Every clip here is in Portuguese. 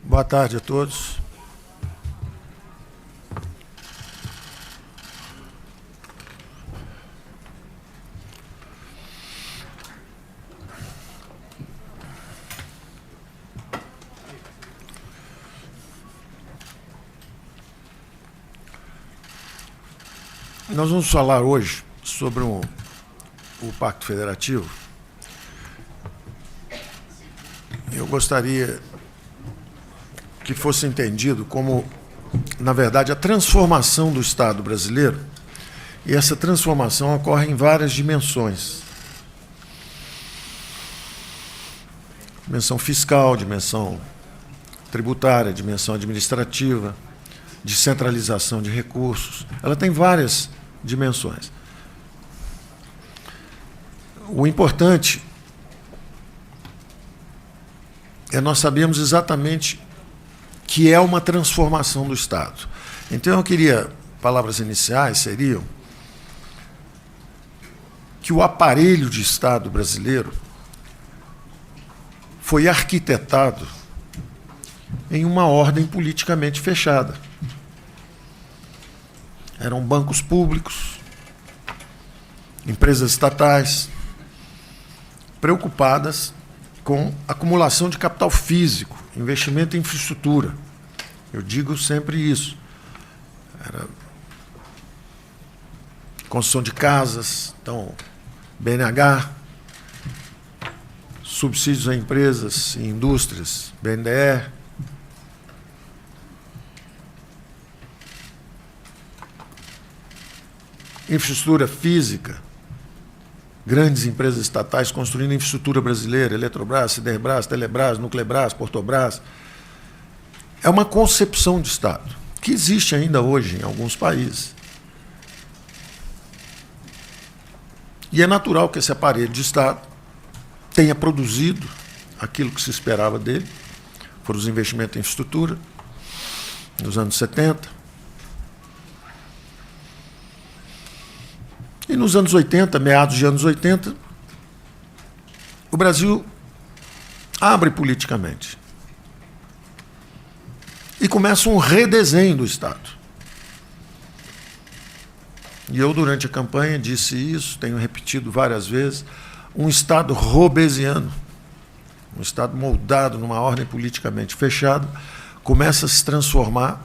Boa tarde a todos. Nós vamos falar hoje sobre o Pacto Federativo. Eu gostaria que fosse entendido como, na verdade, a transformação do Estado brasileiro, e essa transformação ocorre em várias dimensões. Dimensão fiscal, dimensão tributária, dimensão administrativa, descentralização de recursos. Ela tem várias dimensões. O importante é nós sabermos exatamente que é uma transformação do Estado. Então, eu queria, palavras iniciais seriam que o aparelho de Estado brasileiro foi arquitetado em uma ordem politicamente fechada. Eram bancos públicos, empresas estatais, preocupadas com acumulação de capital físico, investimento em infraestrutura. Eu digo sempre isso. Era construção de casas, então, BNH, subsídios a empresas e indústrias, BNDES, infraestrutura física, grandes empresas estatais construindo infraestrutura brasileira, Eletrobras, Siderbras, Telebras, Nuclebras, Portobras. É uma concepção de Estado que existe ainda hoje em alguns países. E é natural que esse aparelho de Estado tenha produzido aquilo que se esperava dele, foram os investimentos em infraestrutura, nos anos 70. E nos anos 80, meados de anos 80, o Brasil abre politicamente. E começa um redesenho do Estado. E eu, durante a campanha, disse isso, tenho repetido várias vezes, um Estado robesiano, um Estado moldado numa ordem politicamente fechada, começa a se transformar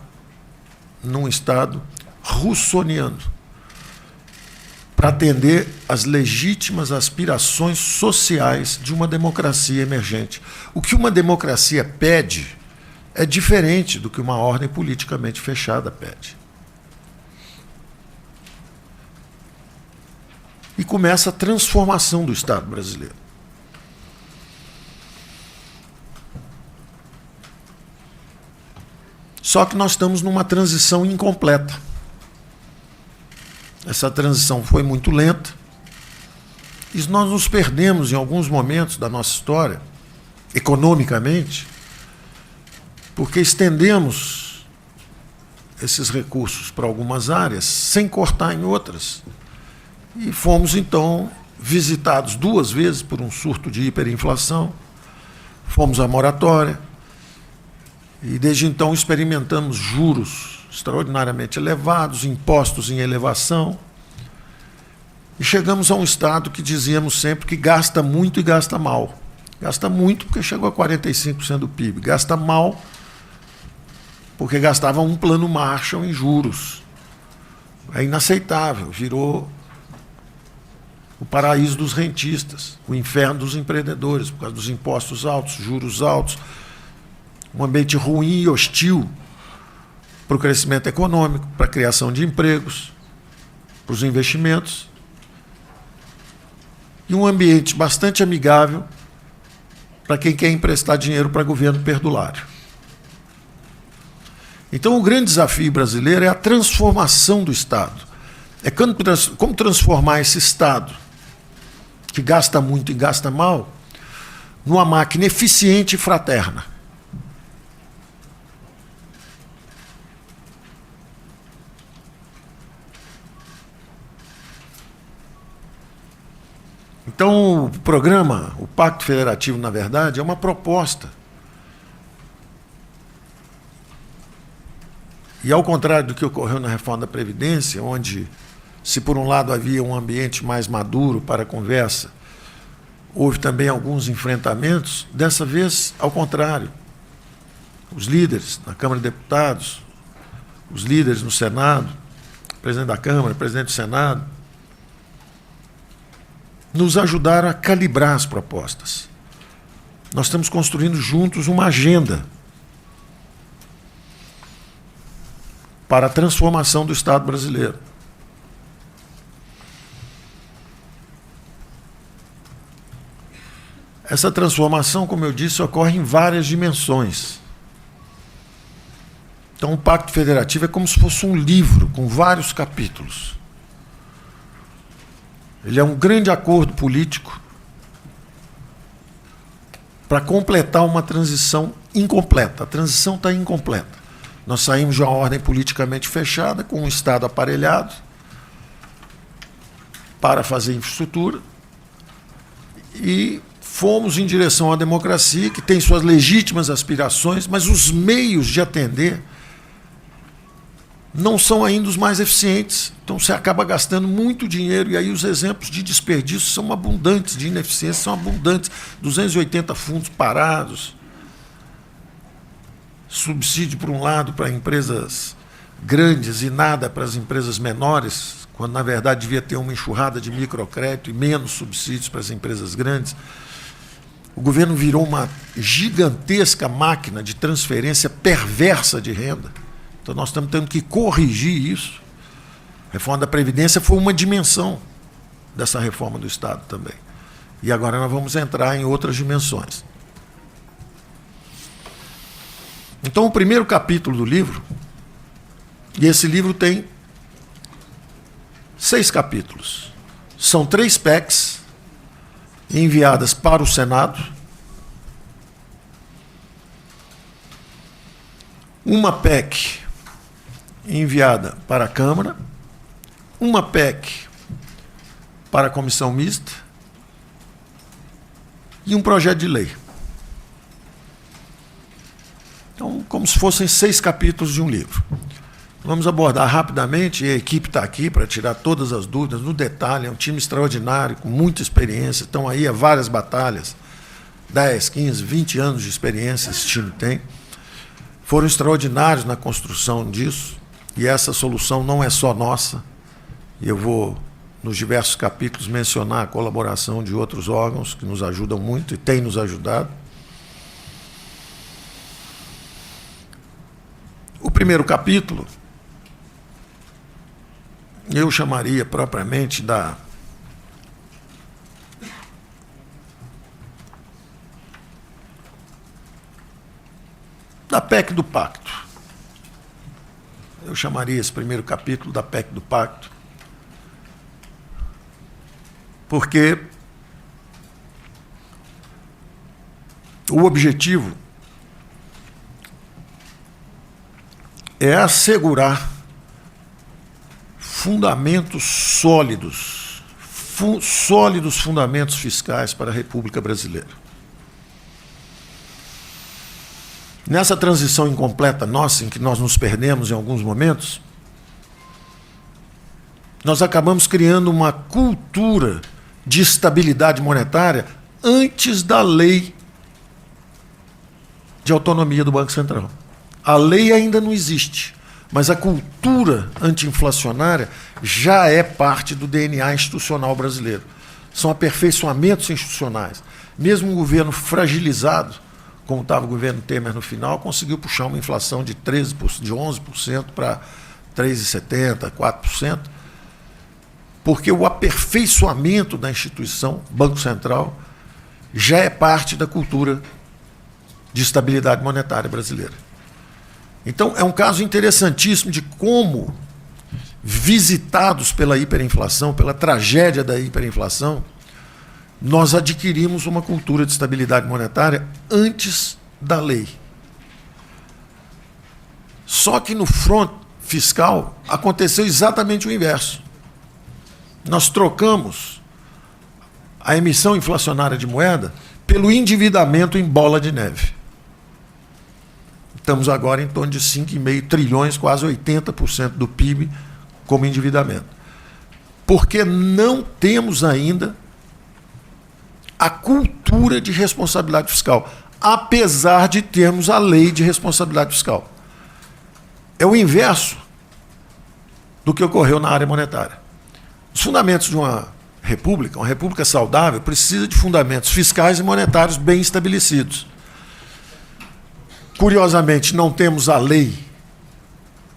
num Estado russoniano, para atender às legítimas aspirações sociais de uma democracia emergente. O que uma democracia pede é diferente do que uma ordem politicamente fechada pede. E começa a transformação do Estado brasileiro. Só que nós estamos numa transição incompleta. Essa transição foi muito lenta e nós nos perdemos em alguns momentos da nossa história, economicamente, porque estendemos esses recursos para algumas áreas sem cortar em outras. E fomos, então, visitados 2 vezes por um surto de hiperinflação, fomos à moratória e, desde então, experimentamos juros extraordinariamente elevados, impostos em elevação, e chegamos a um Estado que dizíamos sempre que gasta muito e gasta mal. Gasta muito porque chegou a 45% do PIB, gasta mal porque gastava um plano Marshall em juros. É inaceitável, virou o paraíso dos rentistas, o inferno dos empreendedores, por causa dos impostos altos, juros altos, um ambiente ruim e hostil para o crescimento econômico, para a criação de empregos, para os investimentos, e um ambiente bastante amigável para quem quer emprestar dinheiro para governo perdulário. Então, o grande desafio brasileiro é a transformação do Estado. É como transformar esse Estado, que gasta muito e gasta mal, numa máquina eficiente e fraterna. Então, o programa, o Pacto Federativo, na verdade, é uma proposta E ao contrário do que ocorreu na reforma da Previdência, onde, se por um lado havia um ambiente mais maduro para a conversa, houve também alguns enfrentamentos, dessa vez, ao contrário. Os líderes na Câmara de Deputados, os líderes no Senado, presidente da Câmara, presidente do Senado, nos ajudaram a calibrar as propostas. Nós estamos construindo juntos uma agenda para a transformação do Estado brasileiro. Essa transformação, como eu disse, ocorre em várias dimensões. Então, o Pacto Federativo é como se fosse um livro com vários capítulos. Ele é um grande acordo político para completar uma transição incompleta. A transição está incompleta. Nós saímos de uma ordem politicamente fechada, com um Estado aparelhado, para fazer infraestrutura, e fomos em direção à democracia, que tem suas legítimas aspirações, mas os meios de atender não são ainda os mais eficientes. Então você acaba gastando muito dinheiro, e aí os exemplos de desperdício são abundantes, de ineficiência são abundantes. 280 fundos parados, subsídio por um lado para empresas grandes e nada para as empresas menores, quando na verdade devia ter uma enxurrada de microcrédito e menos subsídios para as empresas grandes. O governo virou uma gigantesca máquina de transferência perversa de renda. Então nós estamos tendo que corrigir isso. A reforma da Previdência foi uma dimensão dessa reforma do Estado também. E agora nós vamos entrar em outras dimensões. Então, o primeiro capítulo do livro, e esse livro tem 6 capítulos. São 3 PECs enviadas para o Senado, uma PEC enviada para a Câmara, uma PEC para a Comissão Mista e um projeto de lei. Então, como se fossem 6 capítulos de um livro. Vamos abordar rapidamente, e a equipe está aqui para tirar todas as dúvidas, no detalhe, é um time extraordinário, com muita experiência, estão aí há várias batalhas, 10, 15, 20 anos de experiência esse time tem. Foram extraordinários na construção disso, e essa solução não é só nossa, e eu vou, nos diversos capítulos, mencionar a colaboração de outros órgãos que nos ajudam muito e têm nos ajudado. O primeiro capítulo, eu chamaria propriamente da PEC do Pacto. Eu chamaria esse primeiro capítulo da PEC do Pacto, porque o objetivo é assegurar fundamentos sólidos, sólidos fundamentos fiscais para a República Brasileira. Nessa transição incompleta nossa, em que nós nos perdemos em alguns momentos, nós acabamos criando uma cultura de estabilidade monetária antes da lei de autonomia do Banco Central. A lei ainda não existe, mas a cultura anti-inflacionária já é parte do DNA institucional brasileiro. São aperfeiçoamentos institucionais. Mesmo um governo fragilizado, como estava o governo Temer no final, conseguiu puxar uma inflação de 11% para 3,70%, 4%, porque o aperfeiçoamento da instituição Banco Central já é parte da cultura de estabilidade monetária brasileira. Então, é um caso interessantíssimo de como, visitados pela hiperinflação, pela tragédia da hiperinflação, nós adquirimos uma cultura de estabilidade monetária antes da lei. Só que no front fiscal aconteceu exatamente o inverso. Nós trocamos a emissão inflacionária de moeda pelo endividamento em bola de neve. Estamos agora em torno de 5,5 trilhões, quase 80% do PIB como endividamento. Porque não temos ainda a cultura de responsabilidade fiscal, apesar de termos a lei de responsabilidade fiscal. É o inverso do que ocorreu na área monetária. Os fundamentos de uma república saudável, precisa de fundamentos fiscais e monetários bem estabelecidos. Curiosamente, não temos a lei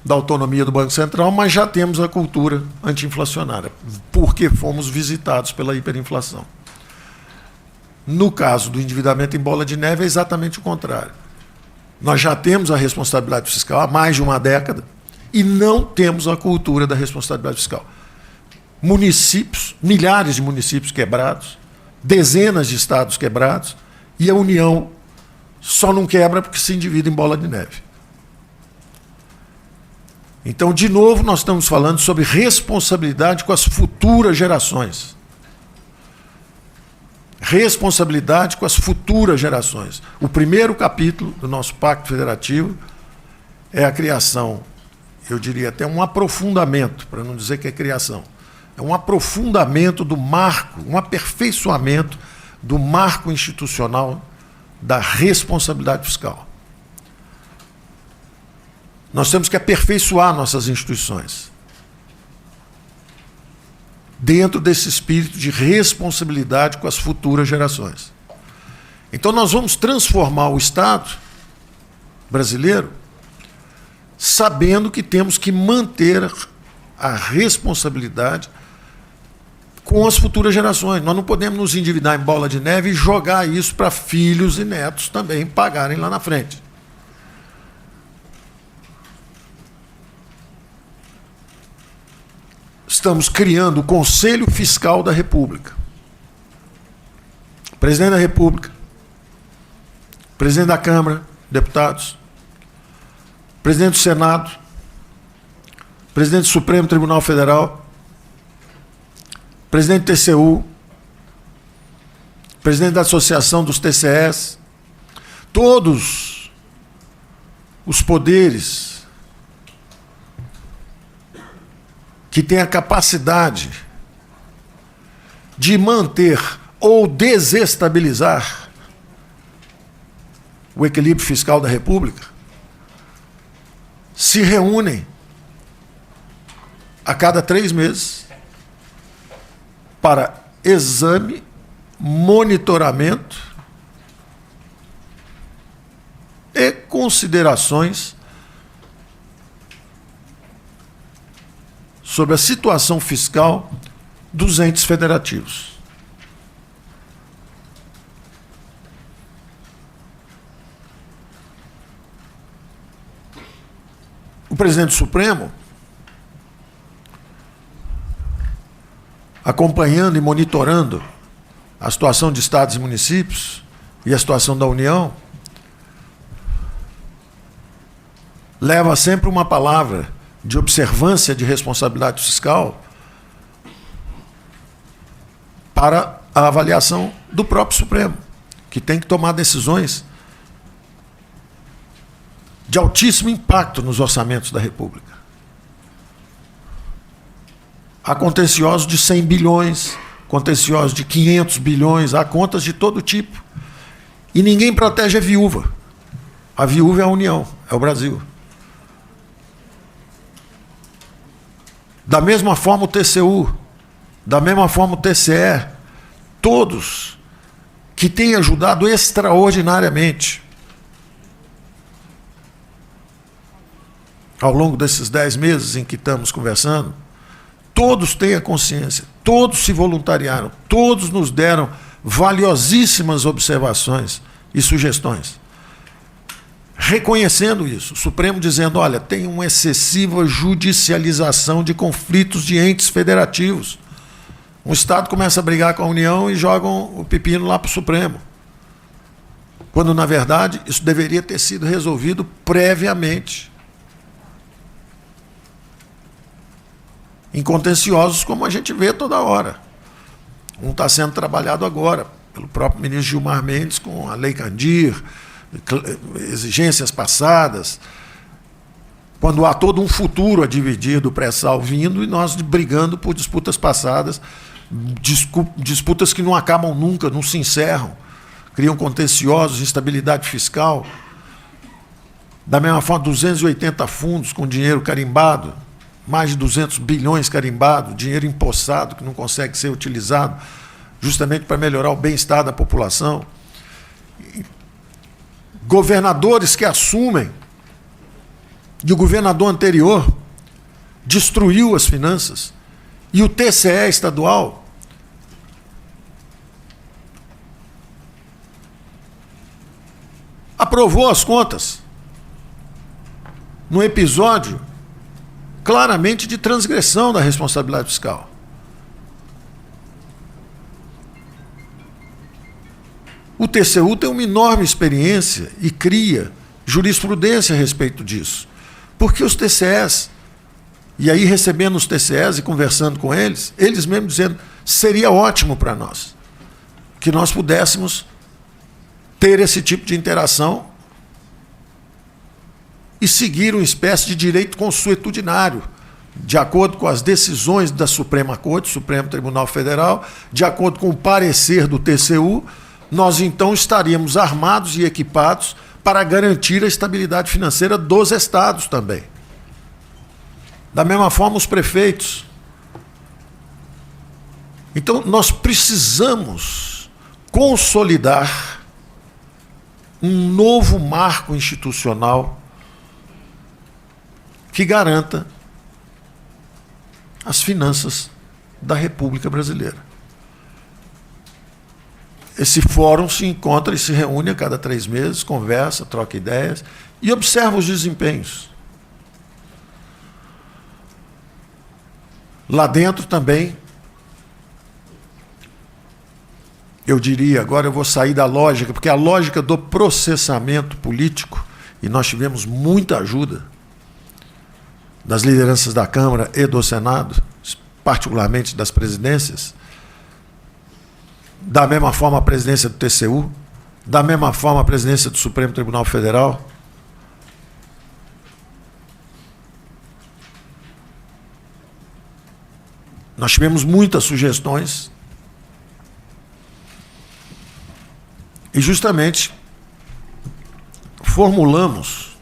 da autonomia do Banco Central, mas já temos a cultura anti-inflacionária, porque fomos visitados pela hiperinflação. No caso do endividamento em bola de neve, é exatamente o contrário. Nós já temos a responsabilidade fiscal há mais de uma década e não temos a cultura da responsabilidade fiscal. Municípios, milhares de municípios quebrados, dezenas de estados quebrados, e a União só não quebra porque se endivida em bola de neve. Então, de novo, nós estamos falando sobre responsabilidade com as futuras gerações. Responsabilidade com as futuras gerações. O primeiro capítulo do nosso Pacto Federativo é a criação, eu diria até um aprofundamento, para não dizer que é criação, é um aprofundamento do marco, um aperfeiçoamento do marco institucional da responsabilidade fiscal. Nós temos que aperfeiçoar nossas instituições dentro desse espírito de responsabilidade com as futuras gerações. Então nós vamos transformar o Estado brasileiro sabendo que temos que manter a responsabilidade com as futuras gerações. Nós não podemos nos endividar em bola de neve e jogar isso para filhos e netos também pagarem lá na frente. Estamos criando o Conselho Fiscal da República. Presidente da República, presidente da Câmara, deputados, presidente do Senado, presidente do Supremo Tribunal Federal, presidente do TCU, presidente da Associação dos TCS, todos os poderes que têm a capacidade de manter ou desestabilizar o equilíbrio fiscal da República, se reúnem a cada 3 meses para exame, monitoramento e considerações sobre a situação fiscal dos entes federativos. O presidente do Supremo, acompanhando e monitorando a situação de estados e municípios e a situação da União, leva sempre uma palavra de observância de responsabilidade fiscal para a avaliação do próprio Supremo, que tem que tomar decisões de altíssimo impacto nos orçamentos da República. Há contenciosos de 100 bilhões, contenciosos de 500 bilhões, há contas de todo tipo. E ninguém protege a viúva. A viúva é a União, é o Brasil. Da mesma forma o TCU, da mesma forma o TCE, todos que têm ajudado extraordinariamente ao longo desses 10 meses em que estamos conversando, todos têm a consciência, todos se voluntariaram, todos nos deram valiosíssimas observações e sugestões. Reconhecendo isso, o Supremo dizendo, olha, tem uma excessiva judicialização de conflitos de entes federativos. Um Estado começa a brigar com a União e jogam o pepino lá para o Supremo. Quando, na verdade, isso deveria ter sido resolvido previamente. Em contenciosos, como a gente vê toda hora. Um está sendo trabalhado agora pelo próprio ministro Gilmar Mendes com a Lei Candir, exigências passadas, quando há todo um futuro a dividir do pré-sal vindo e nós brigando por disputas passadas, disputas que não acabam nunca, não se encerram, criam contenciosos, instabilidade fiscal. Da mesma forma, 280 fundos com dinheiro carimbado, mais de 200 bilhões carimbado, dinheiro empossado que não consegue ser utilizado justamente para melhorar o bem-estar da população. Governadores que assumem, e o governador anterior destruiu as finanças, e o TCE estadual aprovou as contas num episódio claramente de transgressão da responsabilidade fiscal. O TCU tem uma enorme experiência e cria jurisprudência a respeito disso. Porque os TCEs, e aí recebendo os TCEs e conversando com eles, eles mesmos dizendo, seria ótimo para nós que nós pudéssemos ter esse tipo de interação e seguir uma espécie de direito consuetudinário, de acordo com as decisões da Suprema Corte, Supremo Tribunal Federal, de acordo com o parecer do TCU, nós então estaríamos armados e equipados para garantir a estabilidade financeira dos estados também. Da mesma forma, os prefeitos. Então, nós precisamos consolidar um novo marco institucional que garanta as finanças da República Brasileira. Esse fórum se encontra e se reúne a cada 3 meses, conversa, troca ideias e observa os desempenhos. Lá dentro também, eu diria, agora eu vou sair da lógica, porque a lógica do processamento político, e nós tivemos muita ajuda das lideranças da Câmara e do Senado, particularmente das presidências, da mesma forma a presidência do TCU, da mesma forma a presidência do Supremo Tribunal Federal. Nós tivemos muitas sugestões e justamente formulamos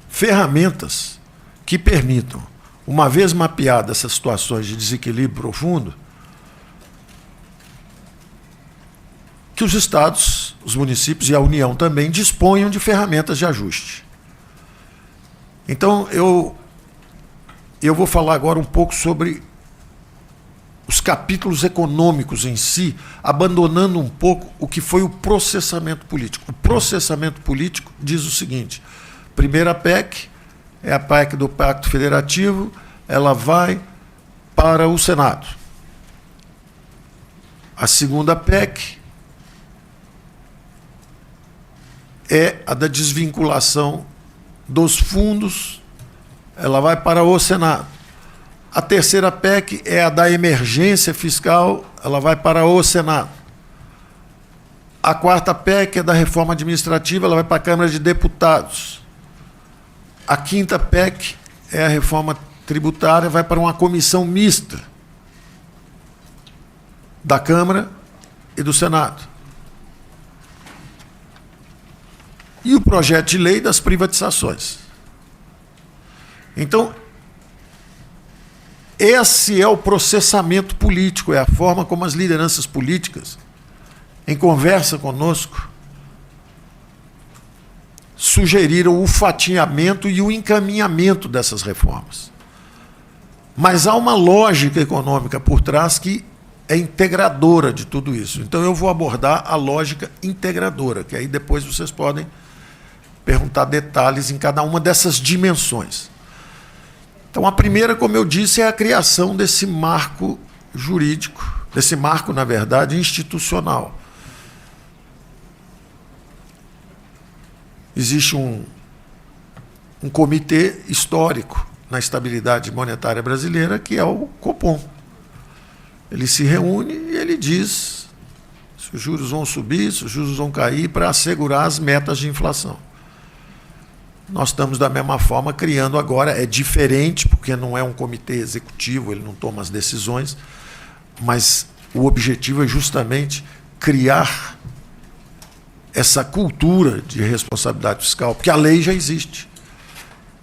ferramentas que permitam, uma vez mapeadas essas situações de desequilíbrio profundo, que os estados, os municípios e a União também disponham de ferramentas de ajuste. Então, eu vou falar agora um pouco sobre os capítulos econômicos em si, abandonando um pouco o que foi o processamento político. O processamento político diz o seguinte: primeira PEC é a PEC do Pacto Federativo, ela vai para o Senado. A segunda PEC é a da desvinculação dos fundos, ela vai para o Senado. A terceira PEC é a da emergência fiscal, ela vai para o Senado. A quarta PEC é da reforma administrativa, ela vai para a Câmara de Deputados. A quinta PEC é a reforma tributária, vai para uma comissão mista da Câmara e do Senado. E o projeto de lei das privatizações. Então, esse é o processamento político, é a forma como as lideranças políticas, em conversa conosco, sugeriram o fatiamento e o encaminhamento dessas reformas. Mas há uma lógica econômica por trás que é integradora de tudo isso. Então eu vou abordar a lógica integradora, que aí depois vocês podem perguntar detalhes em cada uma dessas dimensões. Então a primeira, como eu disse, é a criação desse marco jurídico, desse marco, na verdade, institucional. Existe um comitê histórico na estabilidade monetária brasileira, que é o Copom. Ele se reúne e ele diz se os juros vão subir, se os juros vão cair, para assegurar as metas de inflação. Nós estamos, da mesma forma, criando agora, é diferente, porque não é um comitê executivo, ele não toma as decisões, mas o objetivo é justamente criar essa cultura de responsabilidade fiscal, porque a lei já existe.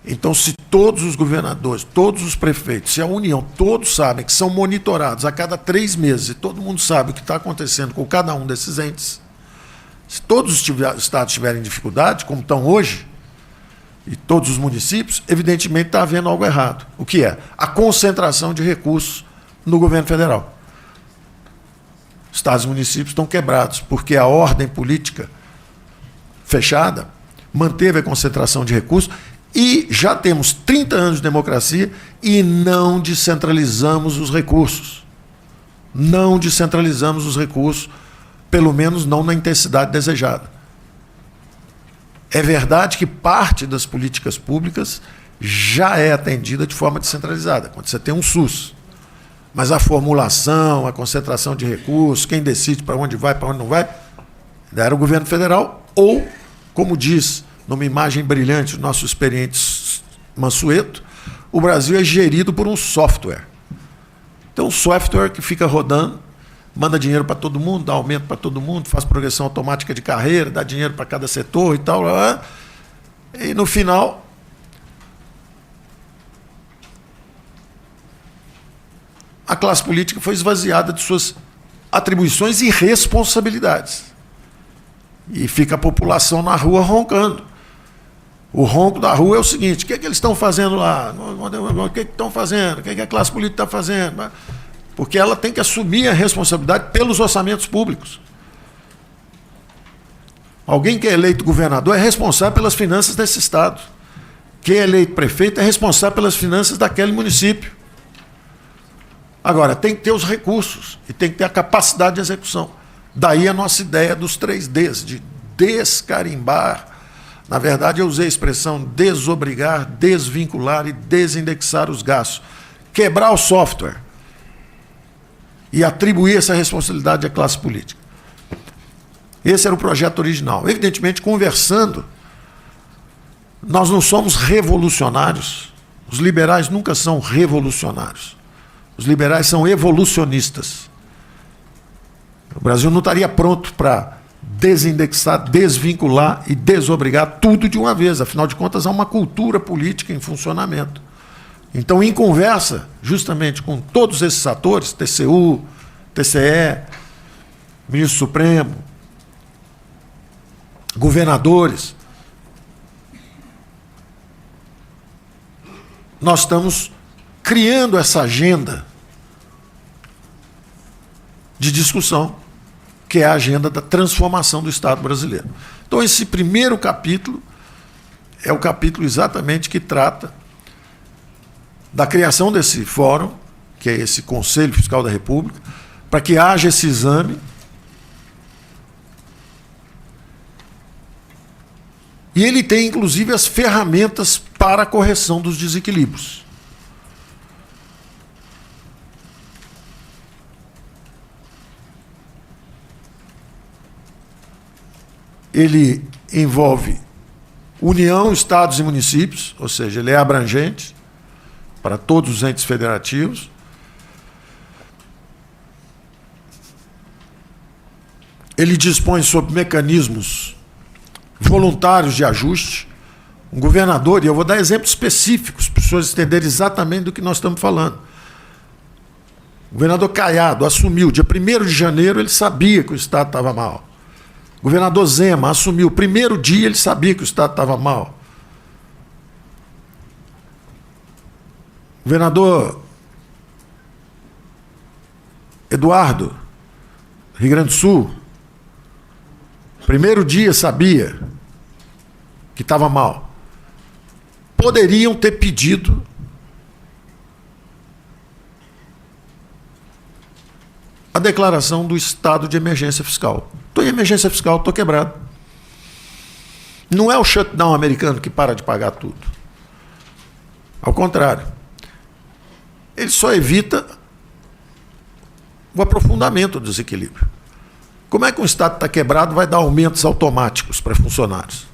Então, se todos os governadores, todos os prefeitos, se a União, todos sabem que são monitorados a cada 3 meses, e todo mundo sabe o que está acontecendo com cada um desses entes, se todos os estados tiverem dificuldade, como estão hoje, e todos os municípios, evidentemente está havendo algo errado. O que é? A concentração de recursos no governo federal. Estados e municípios estão quebrados, porque a ordem política fechada manteve a concentração de recursos. E já temos 30 anos de democracia e não descentralizamos os recursos. Não descentralizamos os recursos, pelo menos não na intensidade desejada. É verdade que parte das políticas públicas já é atendida de forma descentralizada, quando você tem um SUS. Mas a formulação, a concentração de recursos, quem decide para onde vai, para onde não vai, era o governo federal ou, como diz numa imagem brilhante, o nosso experiente Mansueto, o Brasil é gerido por um software. Então, um software que fica rodando, manda dinheiro para todo mundo, dá aumento para todo mundo, faz progressão automática de carreira, dá dinheiro para cada setor e tal. E, no final, a classe política foi esvaziada de suas atribuições e responsabilidades. E fica a população na rua roncando. O ronco da rua é o seguinte: o que é que eles estão fazendo lá? O que é que estão fazendo? O que é que a classe política está fazendo? Porque ela tem que assumir a responsabilidade pelos orçamentos públicos. Alguém que é eleito governador é responsável pelas finanças desse estado. Quem é eleito prefeito é responsável pelas finanças daquele município. Agora, tem que ter os recursos e tem que ter a capacidade de execução. Daí a nossa ideia dos 3Ds, de descarimbar. Na verdade, eu usei a expressão desobrigar, desvincular e desindexar os gastos. Quebrar o software e atribuir essa responsabilidade à classe política. Esse era o projeto original. Evidentemente, conversando, nós não somos revolucionários. Os liberais nunca são revolucionários. Os liberais são evolucionistas. O Brasil não estaria pronto para desindexar, desvincular e desobrigar tudo de uma vez. Afinal de contas, há uma cultura política em funcionamento. Então, em conversa, justamente com todos esses atores, TCU, TCE, Ministro Supremo, governadores, nós estamos criando essa agenda de discussão, que é a agenda da transformação do Estado brasileiro. Então, esse primeiro capítulo é o capítulo exatamente que trata da criação desse fórum, que é esse Conselho Fiscal da República, para que haja esse exame e ele tem, inclusive, as ferramentas para a correção dos desequilíbrios. Ele envolve União, estados e municípios, ou seja, ele é abrangente para todos os entes federativos. Ele dispõe sobre mecanismos voluntários de ajuste. Um governador, e eu vou dar exemplos específicos para as pessoas entenderem exatamente do que nós estamos falando. O governador Caiado assumiu, dia 1º de janeiro, ele sabia que o Estado estava mal. O governador Zema assumiu, o primeiro dia ele sabia que o Estado estava mal. O governador Eduardo, Rio Grande do Sul, primeiro dia sabia que estava mal. Poderiam ter pedido a declaração do estado de emergência fiscal. Estou em emergência fiscal, estou quebrado. Não é o shutdown americano que para de pagar tudo. Ao contrário. Ele só evita o aprofundamento do desequilíbrio. Como é que um Estado está quebrado vai dar aumentos automáticos para funcionários?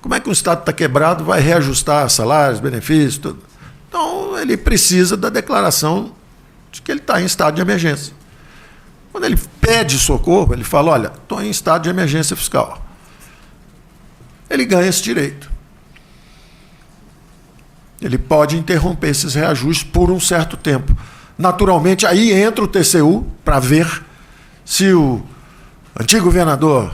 Como é que um Estado está quebrado vai reajustar salários, benefícios, tudo? Então, ele precisa da declaração de que ele está em estado de emergência. Quando ele pede socorro, ele fala, olha, estou em estado de emergência fiscal. Ele ganha esse direito. Ele pode interromper esses reajustes por um certo tempo. Naturalmente, aí entra o TCU para ver se o antigo governador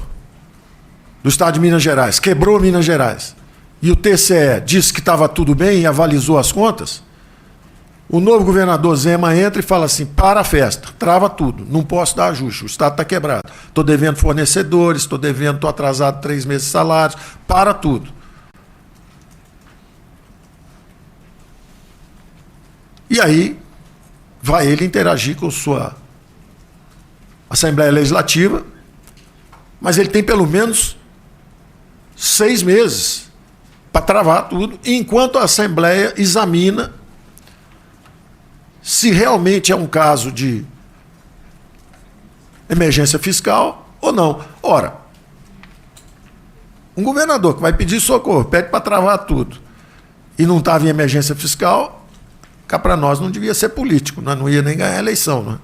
do estado de Minas Gerais quebrou Minas Gerais e o TCE disse que estava tudo bem e avalizou as contas. O novo governador Zema entra e fala assim, para a festa, trava tudo, não posso dar ajuste, o Estado está quebrado. Estou devendo fornecedores, estou atrasado 3 meses de salários, para tudo. E aí vai ele interagir com sua Assembleia Legislativa, mas ele tem pelo menos 6 meses para travar tudo, enquanto a Assembleia examina se realmente é um caso de emergência fiscal ou não. Ora, um governador que vai pedir socorro, pede para travar tudo, e não estava em emergência fiscal, cá para nós não devia ser político, nós não ia nem ganhar a eleição. Né?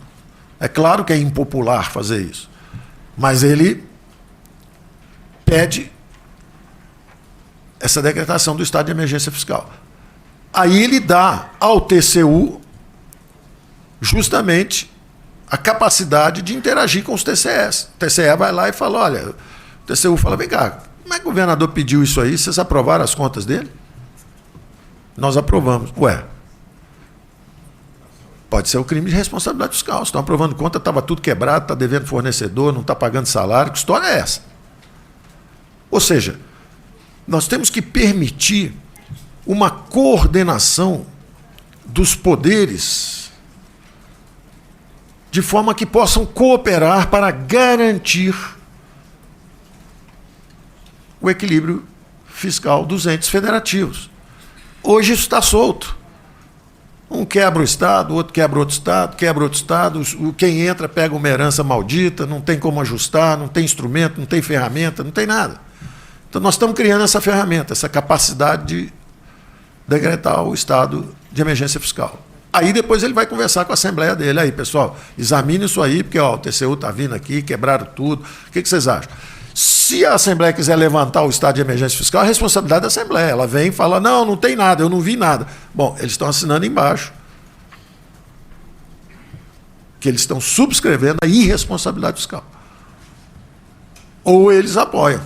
É claro que é impopular fazer isso, mas ele pede essa decretação do estado de emergência fiscal. Aí ele dá ao TCU justamente a capacidade de interagir com os TCEs. O TCE vai lá e fala, olha, o TCU fala, vem cá, como é que o governador pediu isso aí? Vocês aprovaram as contas dele? Nós aprovamos. Ué, pode ser o crime de responsabilidade fiscal. Vocês estão aprovando conta, estava tudo quebrado, está devendo fornecedor, não está pagando salário. Que história é essa? Ou seja, nós temos que permitir uma coordenação dos poderes de forma que possam cooperar para garantir o equilíbrio fiscal dos entes federativos. Hoje isso está solto. Um quebra o Estado, o outro quebra outro Estado, quebra outro Estado, quem entra pega uma herança maldita, não tem como ajustar, não tem instrumento, não tem ferramenta, não tem nada. Então nós estamos criando essa ferramenta, essa capacidade de decretar o estado de emergência fiscal. Aí depois ele vai conversar com a Assembleia dele. Aí, pessoal, examine isso aí, porque ó, o TCU está vindo aqui, quebraram tudo. O que vocês acham? Se a Assembleia quiser levantar o estado de emergência fiscal, é a responsabilidade da Assembleia. Ela vem e fala, não, não tem nada, eu não vi nada. Bom, eles estão assinando embaixo que eles estão subscrevendo a irresponsabilidade fiscal. Ou eles apoiam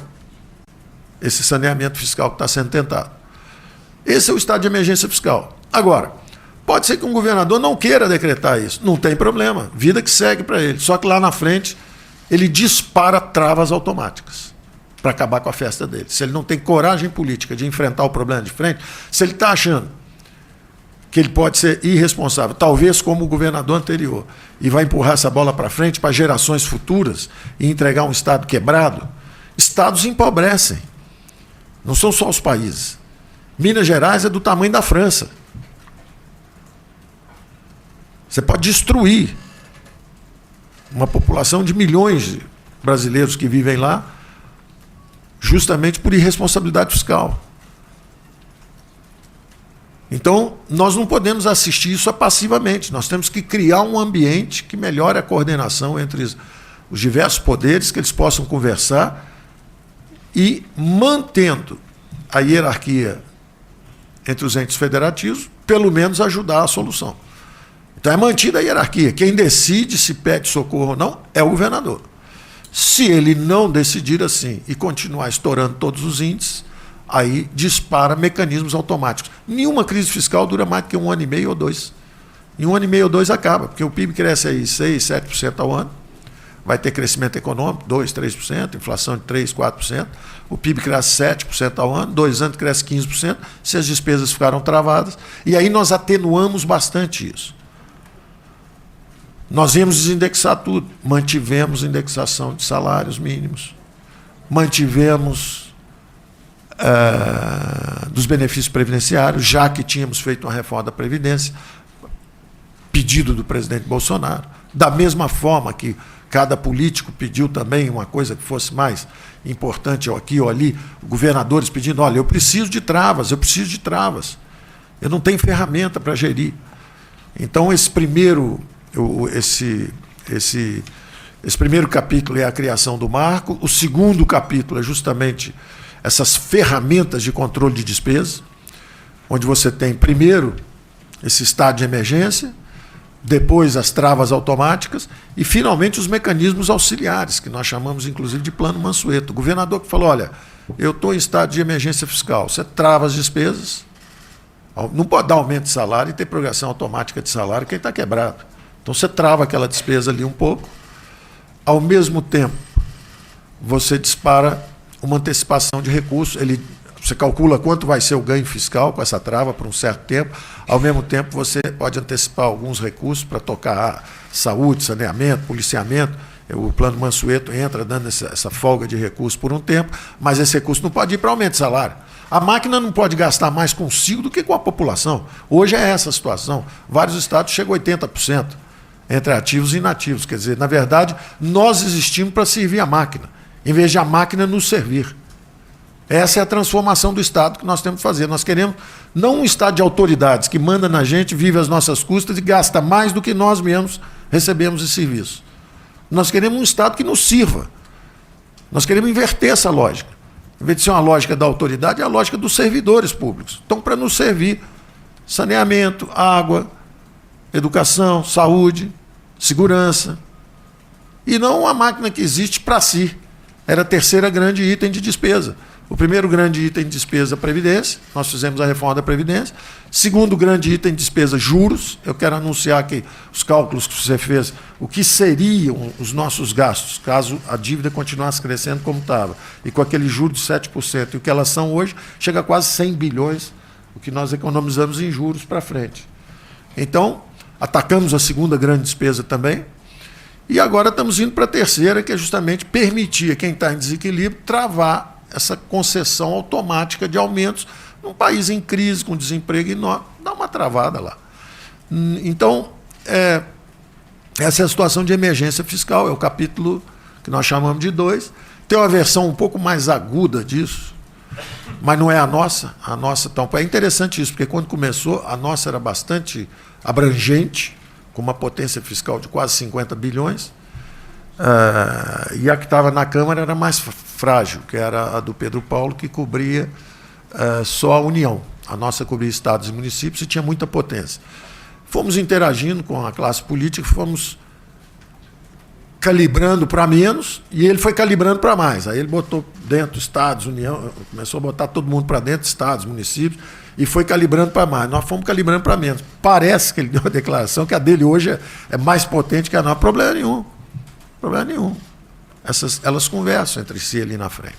esse saneamento fiscal que está sendo tentado. Esse é o estado de emergência fiscal. Agora, pode ser que um governador não queira decretar isso. Não tem problema. Vida que segue para ele. Só que lá na frente, ele dispara travas automáticas para acabar com a festa dele. Se ele não tem coragem política de enfrentar o problema de frente, se ele está achando que ele pode ser irresponsável, talvez como o governador anterior, e vai empurrar essa bola para frente para gerações futuras e entregar um Estado quebrado, Estados empobrecem. Não são só os países. Minas Gerais é do tamanho da França. Você pode destruir uma população de milhões de brasileiros que vivem lá justamente por irresponsabilidade fiscal. Então, nós não podemos assistir isso passivamente. Nós temos que criar um ambiente que melhore a coordenação entre os diversos poderes, que eles possam conversar e mantendo a hierarquia entre os entes federativos, pelo menos ajudar a solução. Então é mantida a hierarquia. Quem decide se pede socorro ou não é o governador. Se ele não decidir assim e continuar estourando todos os índices, aí dispara mecanismos automáticos. Nenhuma crise fiscal dura mais do que 1 ano e meio ou 2. Em 1 ano e meio ou 2 acaba, porque o PIB cresce aí 6%, 7% ao ano. Vai ter crescimento econômico, 2%, 3%, inflação de 3%, 4%. O PIB cresce 7% ao ano, 2 anos cresce 15%, se as despesas ficaram travadas. E aí nós atenuamos bastante isso. Nós íamos desindexar tudo. Mantivemos indexação de salários mínimos, mantivemos dos benefícios previdenciários, já que tínhamos feito uma reforma da Previdência, pedido do presidente Bolsonaro. Da mesma forma que cada político pediu também uma coisa que fosse mais importante, ou aqui ou ali, governadores pedindo, olha, eu preciso de travas, eu não tenho ferramenta para gerir. Então, esse primeiro capítulo é a criação do marco, o segundo capítulo é justamente essas ferramentas de controle de despesa, onde você tem, primeiro, esse estado de emergência, depois as travas automáticas e, finalmente, os mecanismos auxiliares, que nós chamamos, inclusive, de plano Mansueto. O governador que falou, olha, eu estou em estado de emergência fiscal, você trava as despesas, não pode dar aumento de salário e ter progressão automática de salário, quem está quebrado. Então, você trava aquela despesa ali um pouco, ao mesmo tempo, você dispara uma antecipação de recursos, você calcula quanto vai ser o ganho fiscal com essa trava por um certo tempo, ao mesmo tempo você pode antecipar alguns recursos para tocar saúde, saneamento, policiamento, o plano Mansueto entra dando essa folga de recursos por um tempo, mas esse recurso não pode ir para aumento de salário. A máquina não pode gastar mais consigo do que com a população. Hoje é essa a situação. Vários estados chegam a 80% entre ativos e inativos. Quer dizer, na verdade, nós existimos para servir a máquina, em vez de a máquina nos servir. Essa é a transformação do Estado que nós temos que fazer. Nós queremos não um Estado de autoridades que manda na gente, vive às nossas custas e gasta mais do que nós mesmos recebemos de serviço. Nós queremos um Estado que nos sirva. Nós queremos inverter essa lógica. Em vez de ser uma lógica da autoridade, é a lógica dos servidores públicos. Então, para nos servir, saneamento, água, educação, saúde, segurança. E não uma máquina que existe para si. Era a terceira grande item de despesa. O primeiro grande item de despesa, Previdência. Nós fizemos a reforma da Previdência. Segundo grande item de despesa, juros. Eu quero anunciar aqui os cálculos que você fez, o que seriam os nossos gastos, caso a dívida continuasse crescendo como estava, e com aquele juro de 7%, e o que elas são hoje, chega a quase 100 bilhões, o que nós economizamos em juros para frente. Então, atacamos a segunda grande despesa também, e agora estamos indo para a terceira, que é justamente permitir a quem está em desequilíbrio travar essa concessão automática de aumentos num país em crise, com desemprego enorme, dá uma travada lá. Então, essa é a situação de emergência fiscal, é o capítulo que nós chamamos de 2. Tem uma versão um pouco mais aguda disso, mas não é a nossa. A nossa é interessante isso, porque quando começou, a nossa era bastante abrangente, com uma potência fiscal de quase 50 bilhões, e a que estava na Câmara era mais frágil, que era a do Pedro Paulo, que cobria só a União. A nossa cobria estados e municípios e tinha muita potência. Fomos interagindo com a classe política, fomos calibrando para menos e ele foi calibrando para mais. Aí ele botou dentro estados, União, começou a botar todo mundo para dentro, estados, municípios, e foi calibrando para mais. Nós fomos calibrando para menos. Parece que ele deu uma declaração que a dele hoje é mais potente que a nossa. Problema nenhum. Elas conversam entre si ali na frente.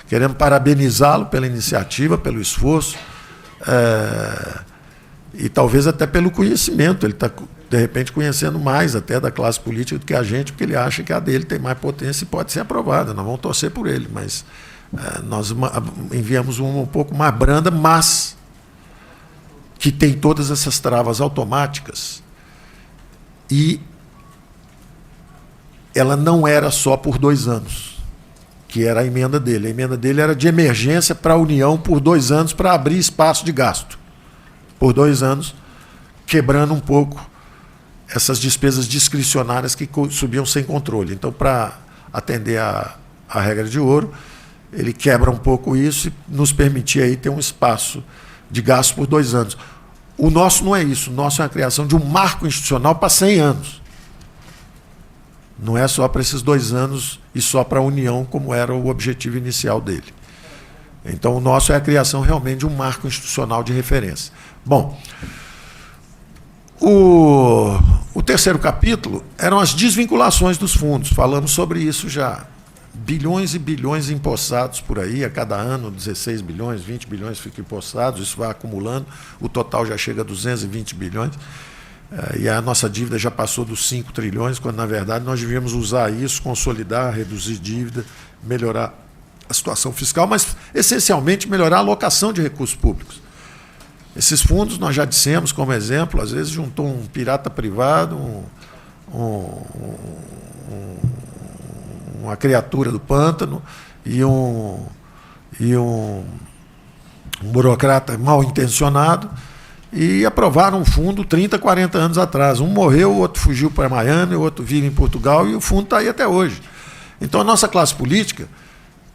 Queremos parabenizá-lo pela iniciativa, pelo esforço, e talvez até pelo conhecimento. Ele está, de repente, conhecendo mais até da classe política do que a gente, porque ele acha que a dele tem mais potência e pode ser aprovada. Nós vamos torcer por ele, mas nós enviamos uma um pouco mais branda, mas que tem todas essas travas automáticas, e ela não era só por 2 anos, que era a emenda dele. A emenda dele era de emergência para a União por 2 anos, para abrir espaço de gasto. Por 2 anos, quebrando um pouco essas despesas discricionárias que subiam sem controle. Então, para atender a regra de ouro, ele quebra um pouco isso e nos permitir aí ter um espaço de gasto por 2 anos. O nosso não é isso. O nosso é a criação de um marco institucional para 100 anos. Não é só para esses 2 anos e só para a União, como era o objetivo inicial dele. Então, o nosso é a criação realmente de um marco institucional de referência. Bom, o terceiro capítulo eram as desvinculações dos fundos. Falamos sobre isso já. Bilhões e bilhões empossados por aí, a cada ano 16 bilhões, 20 bilhões ficam empossados, isso vai acumulando, o total já chega a 220 bilhões. E a nossa dívida já passou dos 5 trilhões, quando, na verdade, nós devíamos usar isso, consolidar, reduzir dívida, melhorar a situação fiscal, mas, essencialmente, melhorar a alocação de recursos públicos. Esses fundos, nós já dissemos, como exemplo, às vezes juntou um pirata privado, uma criatura do pântano e um burocrata mal intencionado, e aprovaram um fundo 30, 40 anos atrás. Um morreu, o outro fugiu para Miami, o outro vive em Portugal, e o fundo está aí até hoje. Então a nossa classe política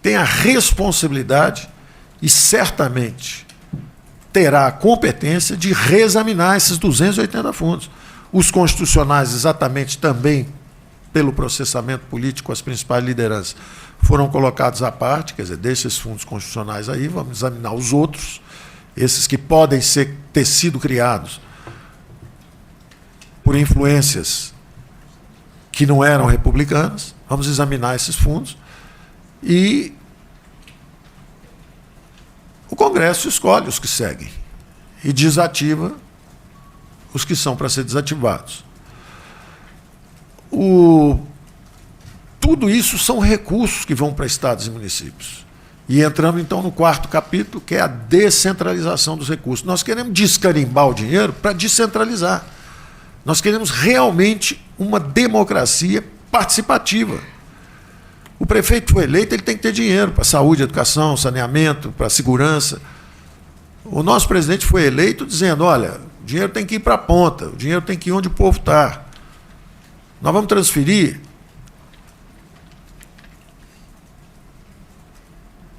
tem a responsabilidade e certamente terá a competência de reexaminar esses 280 fundos. Os constitucionais, exatamente também pelo processamento político, as principais lideranças foram colocados à parte, quer dizer, deixa esses fundos constitucionais aí, vamos examinar os outros, esses que podem ter sido criados por influências que não eram republicanas, vamos examinar esses fundos e o Congresso escolhe os que seguem e desativa os que são para ser desativados. Tudo isso são recursos que vão para estados e municípios. E entramos, então, no quarto capítulo, que é a descentralização dos recursos. Nós queremos descarimbar o dinheiro para descentralizar. Nós queremos realmente uma democracia participativa. O prefeito foi eleito, ele tem que ter dinheiro para saúde, educação, saneamento, para segurança. O nosso presidente foi eleito dizendo, olha, o dinheiro tem que ir para a ponta, o dinheiro tem que ir onde o povo está. Nós vamos transferir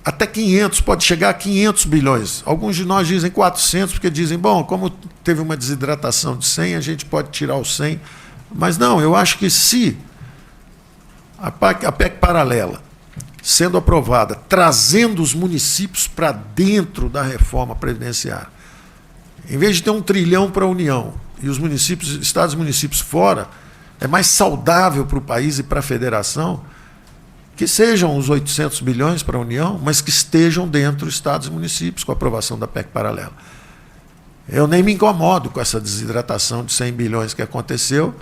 até 500, pode chegar a 500 bilhões. Alguns de nós dizem 400, porque dizem, bom, como teve uma desidratação de 100, a gente pode tirar os 100. Mas não, eu acho que se a PEC paralela, sendo aprovada, trazendo os municípios para dentro da reforma previdenciária, em vez de ter 1 trilhão para a União e os municípios, estados e municípios fora, é mais saudável para o país e para a federação que sejam os 800 bilhões para a União, mas que estejam dentro dos estados e municípios com a aprovação da PEC paralela. Eu nem me incomodo com essa desidratação de 100 bilhões que aconteceu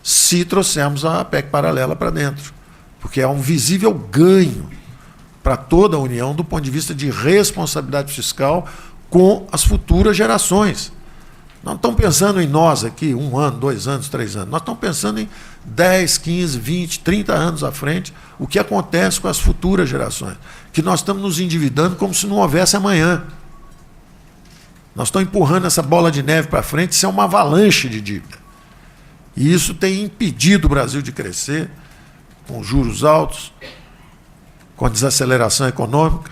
se trouxermos a PEC paralela para dentro, porque é um visível ganho para toda a União do ponto de vista de responsabilidade fiscal com as futuras gerações. Não estamos pensando em nós aqui, 1 ano, 2 anos, 3 anos. Nós estamos pensando em 10, 15, 20, 30 anos à frente, o que acontece com as futuras gerações. Que nós estamos nos endividando como se não houvesse amanhã. Nós estamos empurrando essa bola de neve para frente, isso é uma avalanche de dívida. E isso tem impedido o Brasil de crescer, com juros altos, com a desaceleração econômica.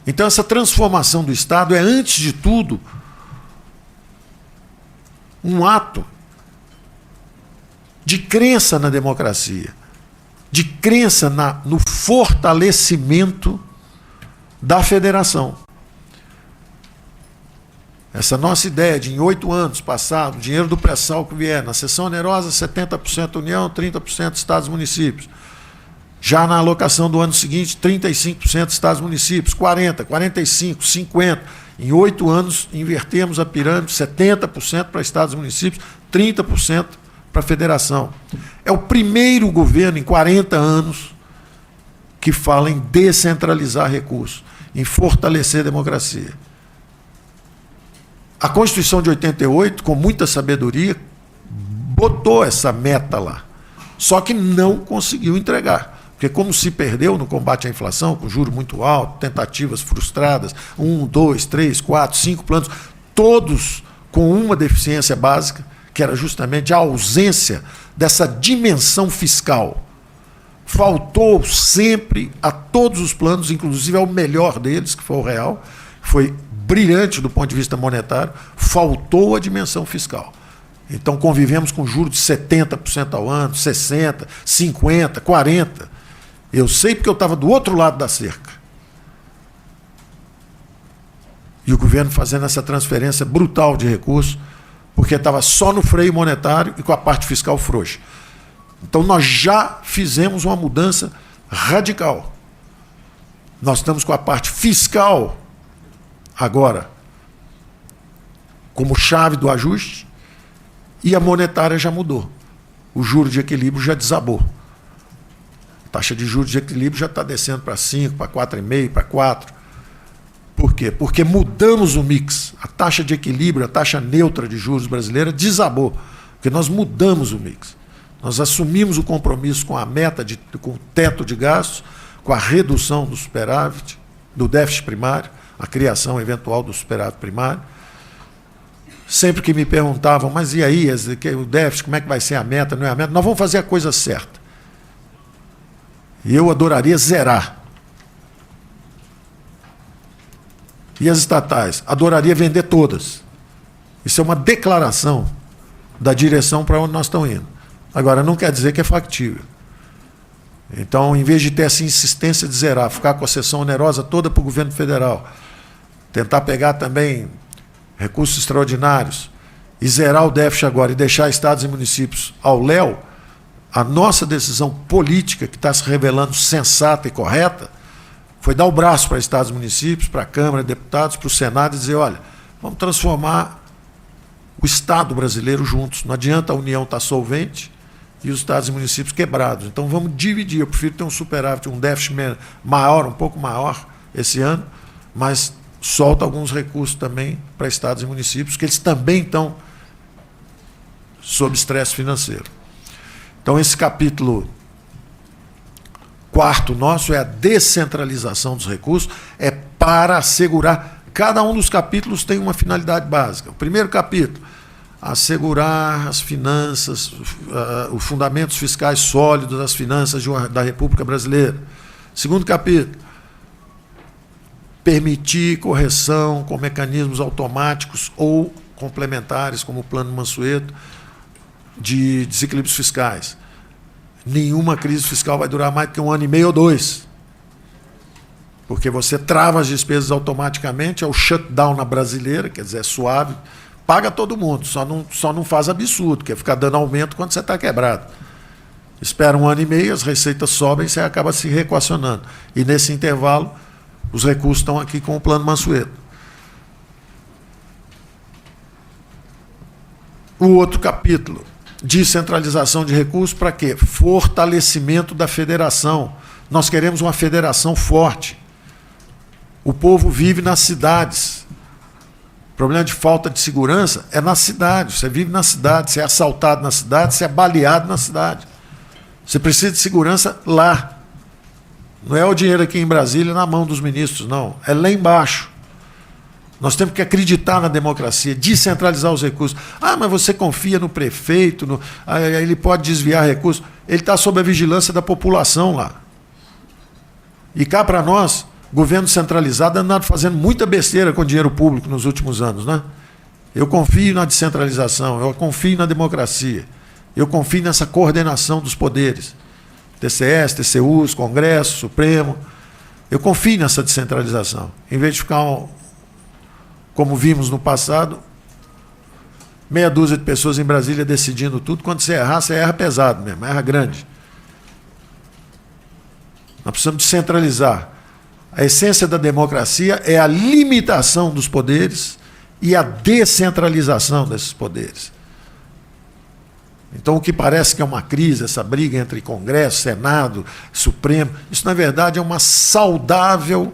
Então, essa transformação do Estado é, antes de tudo, um ato de crença na democracia, de crença no fortalecimento da federação. Essa nossa ideia de, em 8 anos passados, o dinheiro do pré-sal que vier, na seção onerosa, 70% União, 30% Estados e municípios. Já na alocação do ano seguinte, 35% Estados e municípios, 40%, 45%, 50%. Em 8 anos, invertemos a pirâmide, 70% para estados e municípios, 30% para a federação. É o primeiro governo em 40 anos que fala em descentralizar recursos, em fortalecer a democracia. A Constituição de 88, com muita sabedoria, botou essa meta lá, só que não conseguiu entregar. Porque como se perdeu no combate à inflação, com juros muito altos, tentativas frustradas, 1, 2, 3, 4, 5 planos, todos com uma deficiência básica, que era justamente a ausência dessa dimensão fiscal. Faltou sempre a todos os planos, inclusive ao melhor deles, que foi o real, foi brilhante do ponto de vista monetário, faltou a dimensão fiscal. Então convivemos com juros de 70% ao ano, 60%, 50%, 40%. Eu sei porque eu estava do outro lado da cerca. E o governo fazendo essa transferência brutal de recursos, porque estava só no freio monetário e com a parte fiscal frouxa. Então nós já fizemos uma mudança radical. Nós estamos com a parte fiscal agora como chave do ajuste e a monetária já mudou. O juro de equilíbrio já desabou. A taxa de juros de equilíbrio já está descendo para 5, para 4,5, para 4. Por quê? Porque mudamos o mix. A taxa de equilíbrio, a taxa neutra de juros brasileira desabou, porque nós mudamos o mix. Nós assumimos o compromisso com a meta, com o teto de gastos, com a redução do superávit, do déficit primário, a criação eventual do superávit primário. Sempre que me perguntavam, mas e aí, o déficit, como é que vai ser a meta, não é a meta? Nós vamos fazer a coisa certa. E eu adoraria zerar. E as estatais? Adoraria vender todas. Isso é uma declaração da direção para onde nós estamos indo. Agora, não quer dizer que é factível. Então, em vez de ter essa insistência de zerar, ficar com a cessão onerosa toda para o governo federal, tentar pegar também recursos extraordinários e zerar o déficit agora e deixar estados e municípios ao léu, a nossa decisão política, que está se revelando sensata e correta, foi dar o braço para estados e municípios, para a Câmara, deputados, para o Senado e dizer, olha, vamos transformar o Estado brasileiro juntos. Não adianta a União estar solvente e os estados e municípios quebrados. Então vamos dividir. Eu prefiro ter um superávit, um déficit maior, um pouco maior esse ano, mas solta alguns recursos também para estados e municípios, que eles também estão sob estresse financeiro. Então esse capítulo 4º nosso é a descentralização dos recursos, é para assegurar. Cada um dos capítulos tem uma finalidade básica. O primeiro capítulo, assegurar as finanças, os fundamentos fiscais sólidos das finanças da República Brasileira. Segundo capítulo, permitir correção com mecanismos automáticos ou complementares, como o Plano Mansueto, de desequilíbrios fiscais. Nenhuma crise fiscal vai durar mais do que 1 ano e meio ou 2. Porque você trava as despesas automaticamente, é o shutdown na brasileira, quer dizer, é suave, paga todo mundo, só não faz absurdo, que é ficar dando aumento quando você está quebrado. Espera 1 ano e meio, as receitas sobem e você acaba se reequacionando. E nesse intervalo, os recursos estão aqui com o Plano Mansueto. O outro capítulo, descentralização de recursos, para quê? Fortalecimento da federação. Nós queremos uma federação forte. O povo vive nas cidades. O problema de falta de segurança é na cidade. Você vive na cidade, você é assaltado na cidade, você é baleado na cidade. Você precisa de segurança lá. Não é o dinheiro aqui em Brasília na mão dos ministros, não. É lá embaixo. Nós temos que acreditar na democracia, descentralizar os recursos. Ah, mas você confia no prefeito, ele pode desviar recursos. Ele está sob a vigilância da população lá. E cá para nós, governo centralizado andando fazendo muita besteira com dinheiro público nos últimos anos, né? Eu confio na descentralização, eu confio na democracia, eu confio nessa coordenação dos poderes. TCS, TCUs, Congresso, Supremo. Eu confio nessa descentralização. Em vez de ficar, como vimos no passado, meia dúzia de pessoas em Brasília decidindo tudo, quando você erra pesado mesmo, erra grande. Nós precisamos descentralizar. A essência da democracia é a limitação dos poderes e a descentralização desses poderes. Então, o que parece que é uma crise, essa briga entre Congresso, Senado, Supremo, isso, na verdade, é uma saudável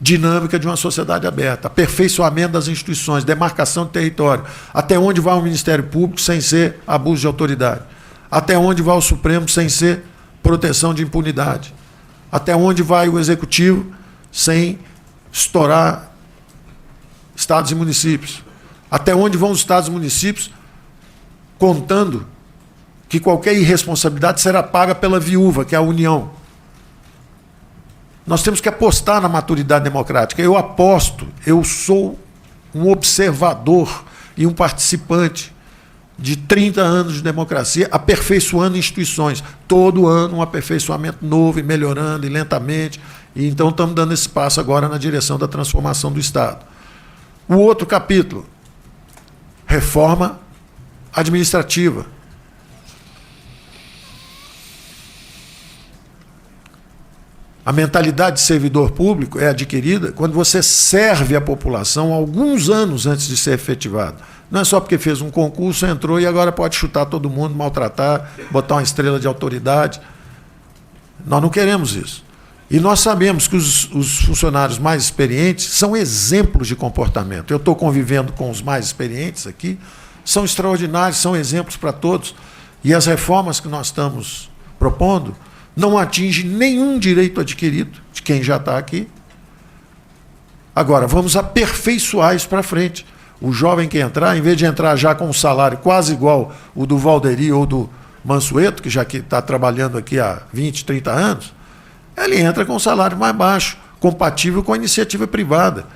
dinâmica de uma sociedade aberta, aperfeiçoamento das instituições, demarcação de território, até onde vai o Ministério Público sem ser abuso de autoridade, até onde vai o Supremo sem ser proteção de impunidade, até onde vai o Executivo sem estourar estados e municípios, até onde vão os estados e municípios contando que qualquer irresponsabilidade será paga pela viúva, que é a União. Nós temos que apostar na maturidade democrática. Eu aposto, eu sou um observador e um participante de 30 anos de democracia, aperfeiçoando instituições. Todo ano um aperfeiçoamento novo e melhorando e lentamente. E então estamos dando esse passo agora na direção da transformação do Estado. O outro capítulo, reforma administrativa. A mentalidade de servidor público é adquirida quando você serve a população alguns anos antes de ser efetivado. Não é só porque fez um concurso, entrou e agora pode chutar todo mundo, maltratar, botar uma estrela de autoridade. Nós não queremos isso. E nós sabemos que os funcionários mais experientes são exemplos de comportamento. Eu estou convivendo com os mais experientes aqui, são extraordinários, são exemplos para todos. E as reformas que nós estamos propondo não atingem nenhum direito adquirido de quem já está aqui. Agora, vamos aperfeiçoar isso para frente. O jovem que entrar, em vez de entrar já com um salário quase igual o do Valderi ou do Mansueto, que já está trabalhando aqui há 20, 30 anos, ele entra com um salário mais baixo, compatível com a iniciativa privada.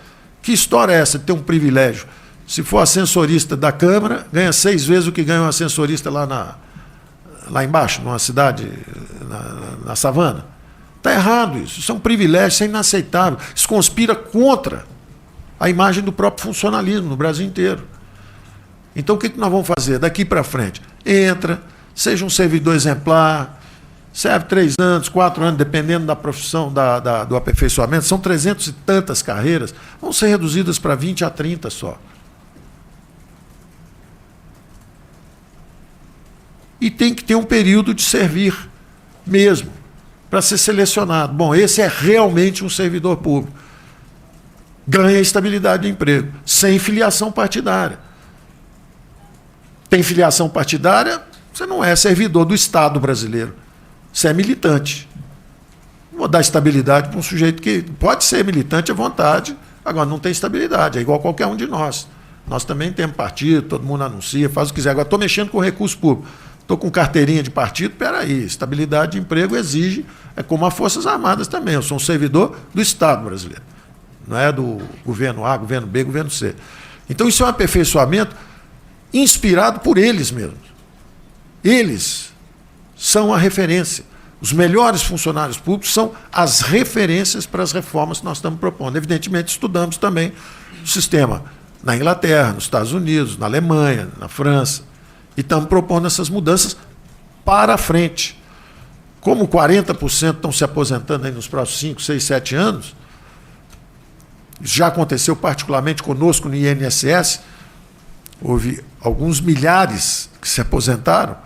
Que história é essa de ter um privilégio? Se for ascensorista da Câmara, ganha 6 vezes o que ganha um ascensorista lá embaixo, numa cidade, na savana. Está errado isso. Isso é um privilégio, isso é inaceitável. Isso conspira contra a imagem do próprio funcionalismo no Brasil inteiro. Então, o que nós vamos fazer daqui para frente? Entra, seja um servidor exemplar, serve 3 anos, 4 anos, dependendo da profissão, do aperfeiçoamento. São 300 e tantas carreiras, vão ser reduzidas para 20 a 30 só. E tem que ter um período de servir mesmo, para ser selecionado. Bom, esse é realmente um servidor público. Ganha estabilidade de emprego, sem filiação partidária. Tem filiação partidária, você não é servidor do Estado brasileiro. Você é militante. Vou dar estabilidade para um sujeito que pode ser militante à vontade, agora não tem estabilidade, é igual qualquer um de nós. Nós também temos partido, todo mundo anuncia, faz o que quiser. Agora estou mexendo com recurso público, estou com carteirinha de partido, peraí, estabilidade de emprego exige, é como as Forças Armadas também, eu sou um servidor do Estado brasileiro. Não é do governo A, governo B, governo C. Então isso é um aperfeiçoamento inspirado por eles mesmos. Eles são a referência. Os melhores funcionários públicos são as referências para as reformas que nós estamos propondo. Evidentemente, estudamos também o sistema na Inglaterra, nos Estados Unidos, na Alemanha, na França, e estamos propondo essas mudanças para frente. Como 40% estão se aposentando aí nos próximos 5, 6, 7 anos, já aconteceu particularmente conosco no INSS, houve alguns milhares que se aposentaram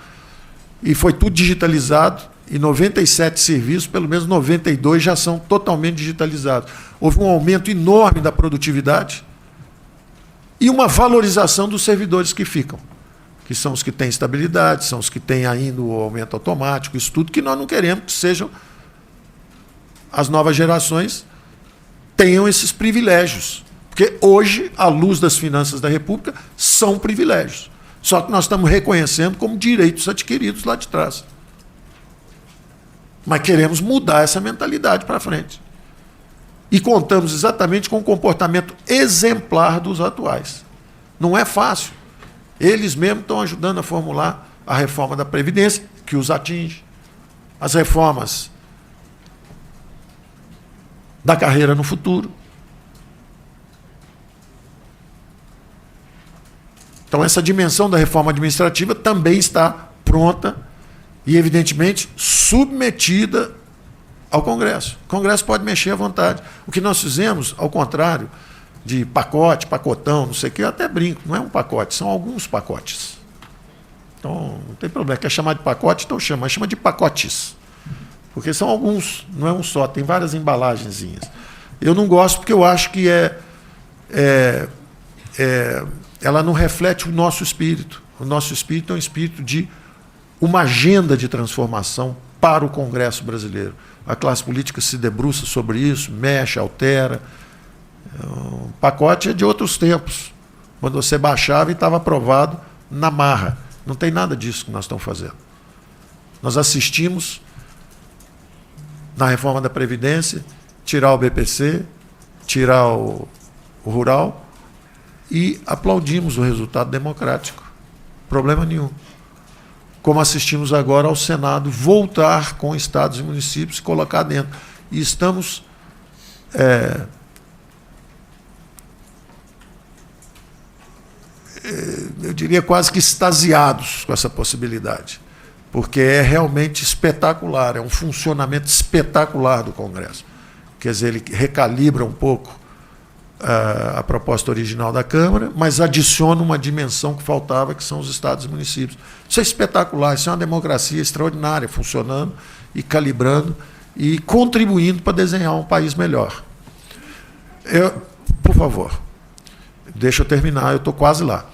e foi tudo digitalizado e 97 serviços, pelo menos 92 já são totalmente digitalizados. Houve um aumento enorme da produtividade e uma valorização dos servidores que ficam, que são os que têm estabilidade, são os que têm ainda o aumento automático, isso tudo que nós não queremos que sejam as novas gerações tenham esses privilégios. Porque hoje, à luz das finanças da República, são privilégios. Só que nós estamos reconhecendo como direitos adquiridos lá de trás. Mas queremos mudar essa mentalidade para frente. E contamos exatamente com o comportamento exemplar dos atuais. Não é fácil. Eles mesmos estão ajudando a formular a reforma da Previdência, que os atinge. As reformas da carreira no futuro. Então, essa dimensão da reforma administrativa também está pronta e, evidentemente, submetida ao Congresso. O Congresso pode mexer à vontade. O que nós fizemos, ao contrário de pacote, pacotão, não sei o que, eu até brinco, não é um pacote, são alguns pacotes. Então, não tem problema. Quer chamar de pacote, então chama, mas chama de pacotes. Porque são alguns, não é um só, tem várias embalagenzinhas. Eu não gosto porque eu acho que ela não reflete o nosso espírito. O nosso espírito é um espírito de uma agenda de transformação para o Congresso brasileiro. A classe política se debruça sobre isso, mexe, altera. O pacote é de outros tempos, quando você baixava e estava aprovado na marra. Não tem nada disso que nós estamos fazendo. Nós assistimos na reforma da Previdência, tirar o BPC, tirar o rural, e aplaudimos o resultado democrático. Problema nenhum. Como assistimos agora ao Senado voltar com estados e municípios e colocar dentro. E estamos eu diria quase que extasiados com essa possibilidade. Porque é realmente espetacular, é um funcionamento espetacular do Congresso. Quer dizer, ele recalibra um pouco a proposta original da Câmara, mas adiciona uma dimensão que faltava, que são os estados e municípios. Isso é espetacular, isso é uma democracia extraordinária, funcionando e calibrando e contribuindo para desenhar um país melhor. Por favor, deixa eu terminar, eu estou quase lá.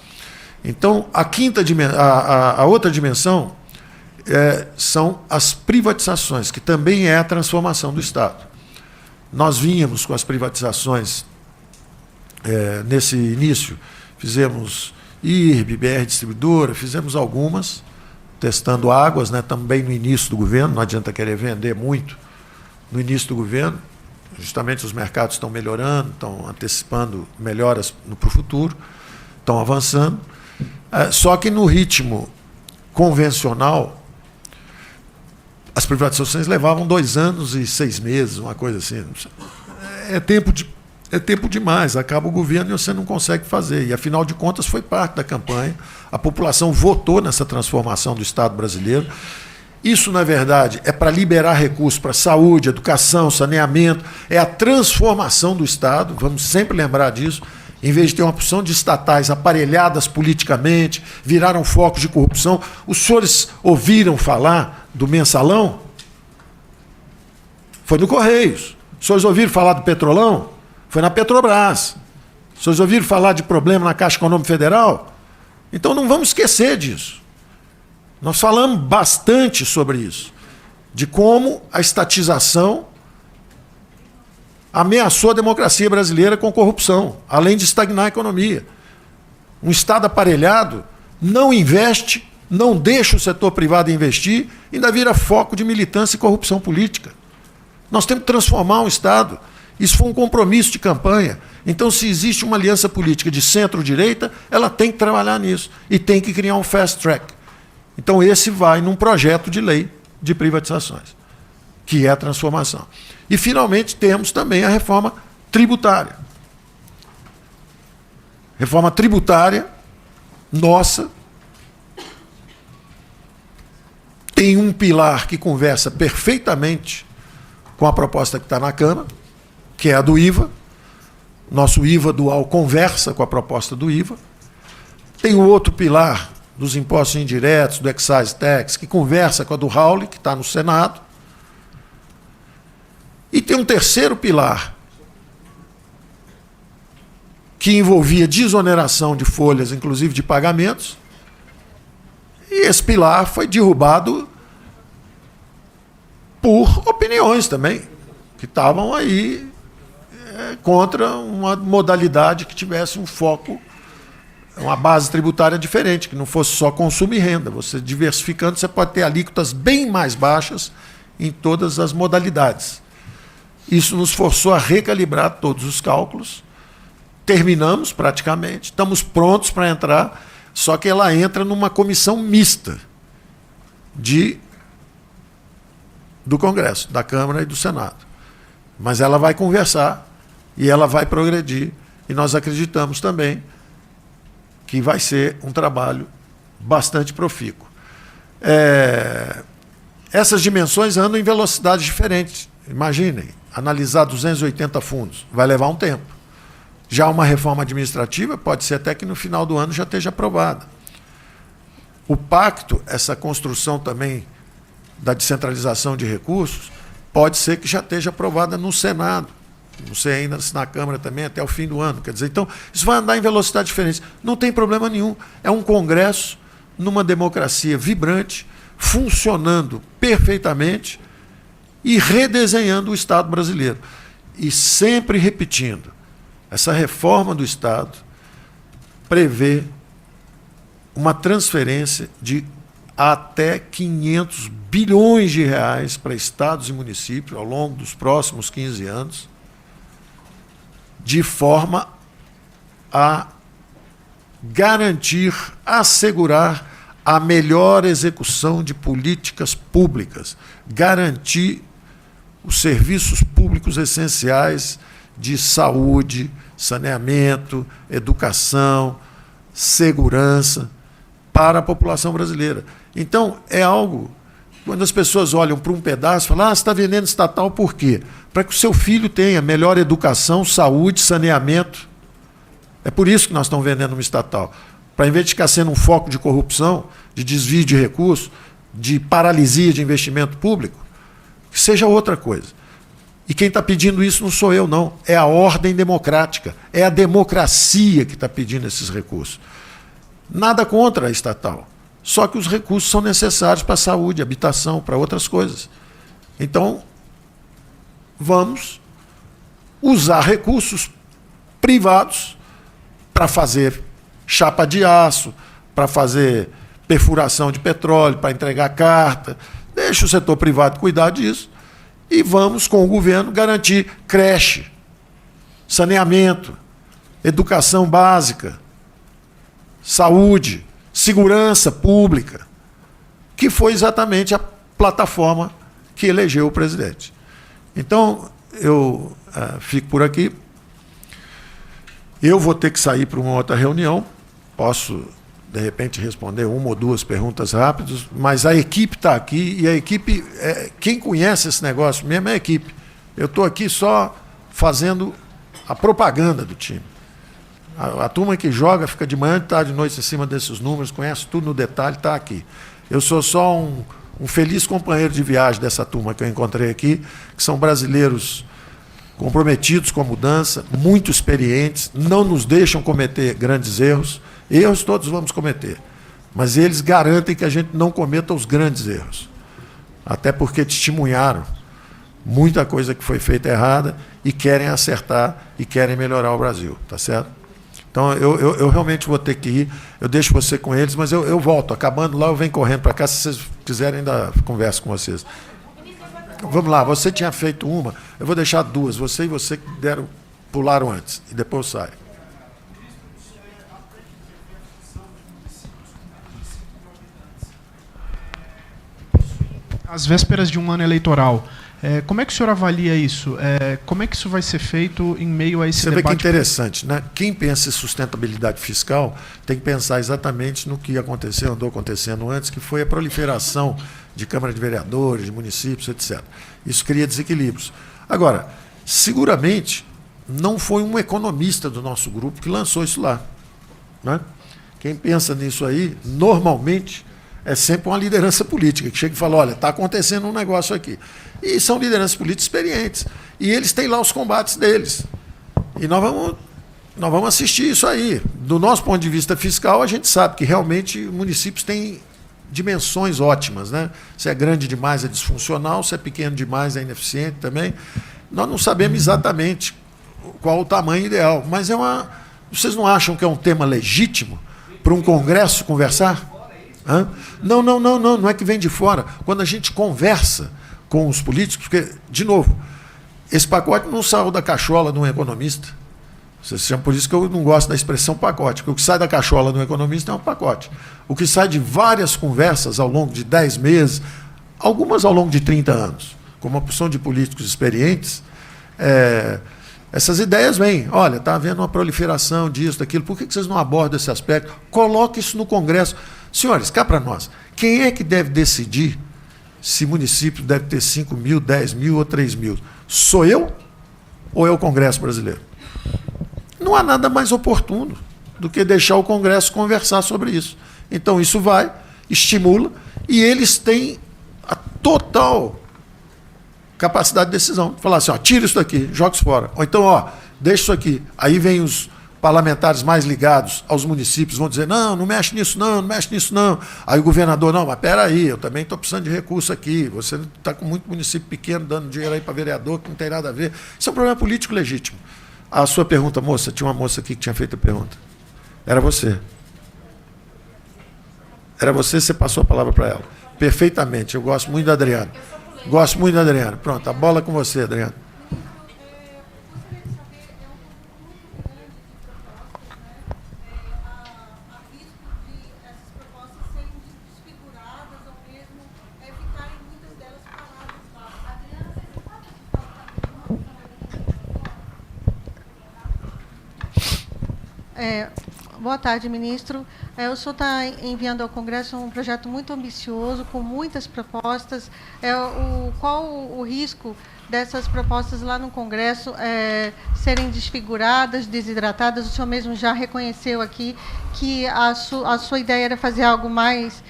Então, a outra dimensão são as privatizações, que também é a transformação do Estado. Nós vínhamos com as privatizações nesse início, fizemos IRB, BR Distribuidora, fizemos algumas, testando águas, né, também no início do governo, não adianta querer vender muito no início do governo, justamente os mercados estão melhorando, estão antecipando melhoras para o futuro, estão avançando, só que no ritmo convencional, as privatizações levavam 2 anos e 6 meses, uma coisa assim. É tempo demais, acaba o governo e você não consegue fazer. E, afinal de contas, foi parte da campanha. A população votou nessa transformação do Estado brasileiro. Isso, na verdade, é para liberar recursos para saúde, educação, saneamento. É a transformação do Estado, vamos sempre lembrar disso. Em vez de ter uma porção de estatais aparelhadas politicamente, viraram focos de corrupção. Os senhores ouviram falar do mensalão? Foi no Correios. Os senhores ouviram falar do Petrolão? Foi na Petrobras. Os senhores ouviram falar de problema na Caixa Econômica Federal? Então não vamos esquecer disso. Nós falamos bastante sobre isso, de como a estatização ameaçou a democracia brasileira com corrupção, além de estagnar a economia. Um Estado aparelhado não investe, não deixa o setor privado investir, ainda vira foco de militância e corrupção política. Nós temos que transformar um Estado. Isso foi um compromisso de campanha. Então, se existe uma aliança política de centro-direita, ela tem que trabalhar nisso e tem que criar um fast track. Então, esse vai num projeto de lei de privatizações, que é a transformação. E, finalmente, temos também a reforma tributária. Reforma tributária nossa tem um pilar que conversa perfeitamente com a proposta que está na Câmara, que é a do IVA. Nosso IVA dual conversa com a proposta do IVA. Tem o outro pilar dos impostos indiretos, do excise tax, que conversa com a do Raul, que está no Senado. E tem um terceiro pilar, que envolvia desoneração de folhas, inclusive de pagamentos, e esse pilar foi derrubado por opiniões também, que estavam aí contra uma modalidade que tivesse um foco, uma base tributária diferente, que não fosse só consumo e renda. Você diversificando, você pode ter alíquotas bem mais baixas em todas as modalidades. Isso nos forçou a recalibrar todos os cálculos. Terminamos praticamente, estamos prontos para entrar, só que ela entra numa comissão mista do Congresso, da Câmara e do Senado. Mas ela vai conversar e ela vai progredir. E nós acreditamos também que vai ser um trabalho bastante profícuo. Essas dimensões andam em velocidades diferentes. Imaginem, analisar 280 fundos vai levar um tempo. Já uma reforma administrativa pode ser até que no final do ano já esteja aprovada. O pacto, essa construção também da descentralização de recursos, pode ser que já esteja aprovada no Senado. Não sei ainda se na Câmara também até o fim do ano. Quer dizer, então, isso vai andar em velocidade diferente. Não tem problema nenhum. É um Congresso numa democracia vibrante, funcionando perfeitamente e redesenhando o Estado brasileiro. E sempre repetindo, essa reforma do Estado prevê uma transferência de até 500 bilhões de reais para estados e municípios ao longo dos próximos 15 anos, de forma a garantir, assegurar a melhor execução de políticas públicas, garantir os serviços públicos essenciais de saúde, saneamento, educação, segurança para a população brasileira. Então, é algo, quando as pessoas olham para um pedaço, falam, você está vendendo estatal por quê? Para que o seu filho tenha melhor educação, saúde, saneamento. É por isso que nós estamos vendendo uma estatal. Para, em vez de ficar sendo um foco de corrupção, de desvio de recursos, de paralisia de investimento público, que seja outra coisa. E quem está pedindo isso não sou eu, não. É a ordem democrática. É a democracia que está pedindo esses recursos. Nada contra a estatal. Só que os recursos são necessários para a saúde, habitação, para outras coisas. Então, vamos usar recursos privados para fazer chapa de aço, para fazer perfuração de petróleo, para entregar carta. Deixa o setor privado cuidar disso e vamos, com o governo, garantir creche, saneamento, educação básica, saúde, segurança pública, que foi exatamente a plataforma que elegeu o presidente. Então, eu fico por aqui. Eu vou ter que sair para uma outra reunião. Posso, de repente, responder uma ou duas perguntas rápidas, mas a equipe está aqui e a equipe, quem conhece esse negócio mesmo é a equipe. Eu estou aqui só fazendo a propaganda do time. A turma que joga fica de manhã, de tarde, de noite em cima desses números, conhece tudo no detalhe, está aqui. Eu sou só um feliz companheiro de viagem dessa turma que eu encontrei aqui, que são brasileiros comprometidos com a mudança, muito experientes, não nos deixam cometer grandes erros. Erros todos vamos cometer, mas eles garantem que a gente não cometa os grandes erros. Até porque testemunharam muita coisa que foi feita errada e querem acertar e querem melhorar o Brasil, tá certo? Então, eu realmente vou ter que ir, eu deixo você com eles, mas eu volto. Acabando lá, eu venho correndo para cá, se vocês quiserem, ainda converso com vocês. Vamos lá, você tinha feito uma, eu vou deixar duas, você e você que pularam antes, e depois eu saio. Às vésperas de um ano eleitoral, como é que o senhor avalia isso? Como é que isso vai ser feito em meio a esse debate? Você vê que interessante, né? Quem pensa em sustentabilidade fiscal tem que pensar exatamente no que aconteceu, andou acontecendo antes, que foi a proliferação de Câmara de Vereadores, de municípios, etc. Isso cria desequilíbrios. Agora, seguramente, não foi um economista do nosso grupo que lançou isso lá, né? Quem pensa nisso aí, normalmente, é sempre uma liderança política, que chega e fala, olha, está acontecendo um negócio aqui. E são lideranças políticas experientes. E eles têm lá os combates deles. E nós vamos assistir isso aí. Do nosso ponto de vista fiscal, a gente sabe que realmente municípios têm dimensões ótimas, né? Se é grande demais é disfuncional, se é pequeno demais é ineficiente também. Nós não sabemos exatamente qual o tamanho ideal, mas vocês não acham que é um tema legítimo para um Congresso conversar? Hã? Não é que vem de fora. Quando a gente conversa com os políticos, porque, de novo, esse pacote não saiu da cachola de um economista. Vocês chamam, por isso que eu não gosto da expressão pacote, porque o que sai da cachola de um economista é um pacote. O que sai de várias conversas ao longo de 10 meses, algumas ao longo de 30 anos, com uma porção de políticos experientes, essas ideias vêm. Olha, está havendo uma proliferação disso, daquilo, por que vocês não abordam esse aspecto? Coloque isso no Congresso. Senhores, cá para nós, quem é que deve decidir se município deve ter 5 mil, 10 mil ou 3 mil? Sou eu ou é o Congresso brasileiro? Não há nada mais oportuno do que deixar o Congresso conversar sobre isso. Então, isso vai, estimula, e eles têm a total capacidade de decisão. Falar assim, ó, tira isso daqui, joga isso fora. Ou então, ó, deixa isso aqui. Aí vem os parlamentares mais ligados aos municípios, vão dizer, não mexe nisso não mexe nisso não. Aí o governador, não, mas peraí, eu também estou precisando de recurso aqui, você está com muito município pequeno dando dinheiro aí para vereador, que não tem nada a ver. Isso é um problema político legítimo. A sua pergunta, moça, tinha uma moça aqui que tinha feito a pergunta. Era você. Era você passou a palavra para ela. Perfeitamente, eu gosto muito da Adriana. Gosto muito da Adriana. Pronto, a bola é com você, Adriana. Boa tarde, ministro. O senhor está enviando ao Congresso um projeto muito ambicioso, com muitas propostas. Qual o risco dessas propostas lá no Congresso serem desfiguradas, desidratadas? O senhor mesmo já reconheceu aqui que a sua ideia era fazer algo mais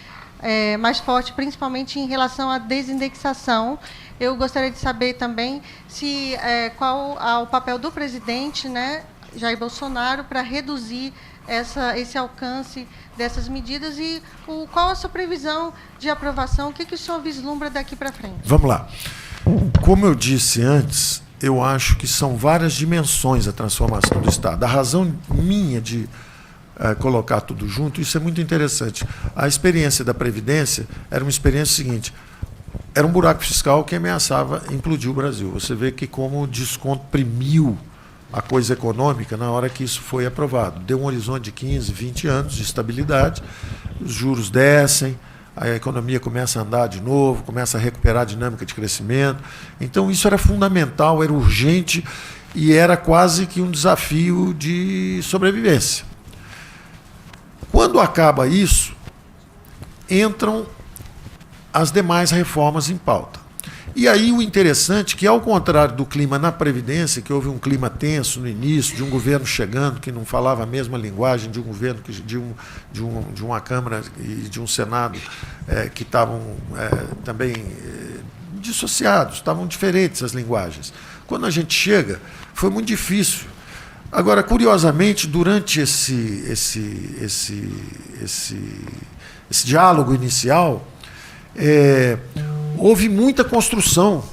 forte, principalmente em relação à desindexação. Eu gostaria de saber também qual o papel do presidente, né, Jair Bolsonaro para reduzir esse alcance dessas medidas e qual a sua previsão de aprovação? O que o senhor vislumbra daqui para frente? Vamos lá. Como eu disse antes, eu acho que são várias dimensões a transformação do Estado. A razão minha de colocar tudo junto, isso é muito interessante. A experiência da Previdência era uma experiência seguinte, era um buraco fiscal que ameaçava implodir o Brasil. Você vê que como o desconto premiu a coisa econômica na hora que isso foi aprovado. Deu um horizonte de 15, 20 anos de estabilidade, os juros descem, a economia começa a andar de novo, começa a recuperar a dinâmica de crescimento. Então, isso era fundamental, era urgente e era quase que um desafio de sobrevivência. Quando acaba isso, entram as demais reformas em pauta. E aí o interessante é que, ao contrário do clima na Previdência, que houve um clima tenso no início, de um governo chegando que não falava a mesma linguagem de um governo, de uma Câmara e de um Senado que estavam também dissociados, estavam diferentes as linguagens. Quando a gente chega, foi muito difícil. Agora, curiosamente, durante esse diálogo inicial, houve muita construção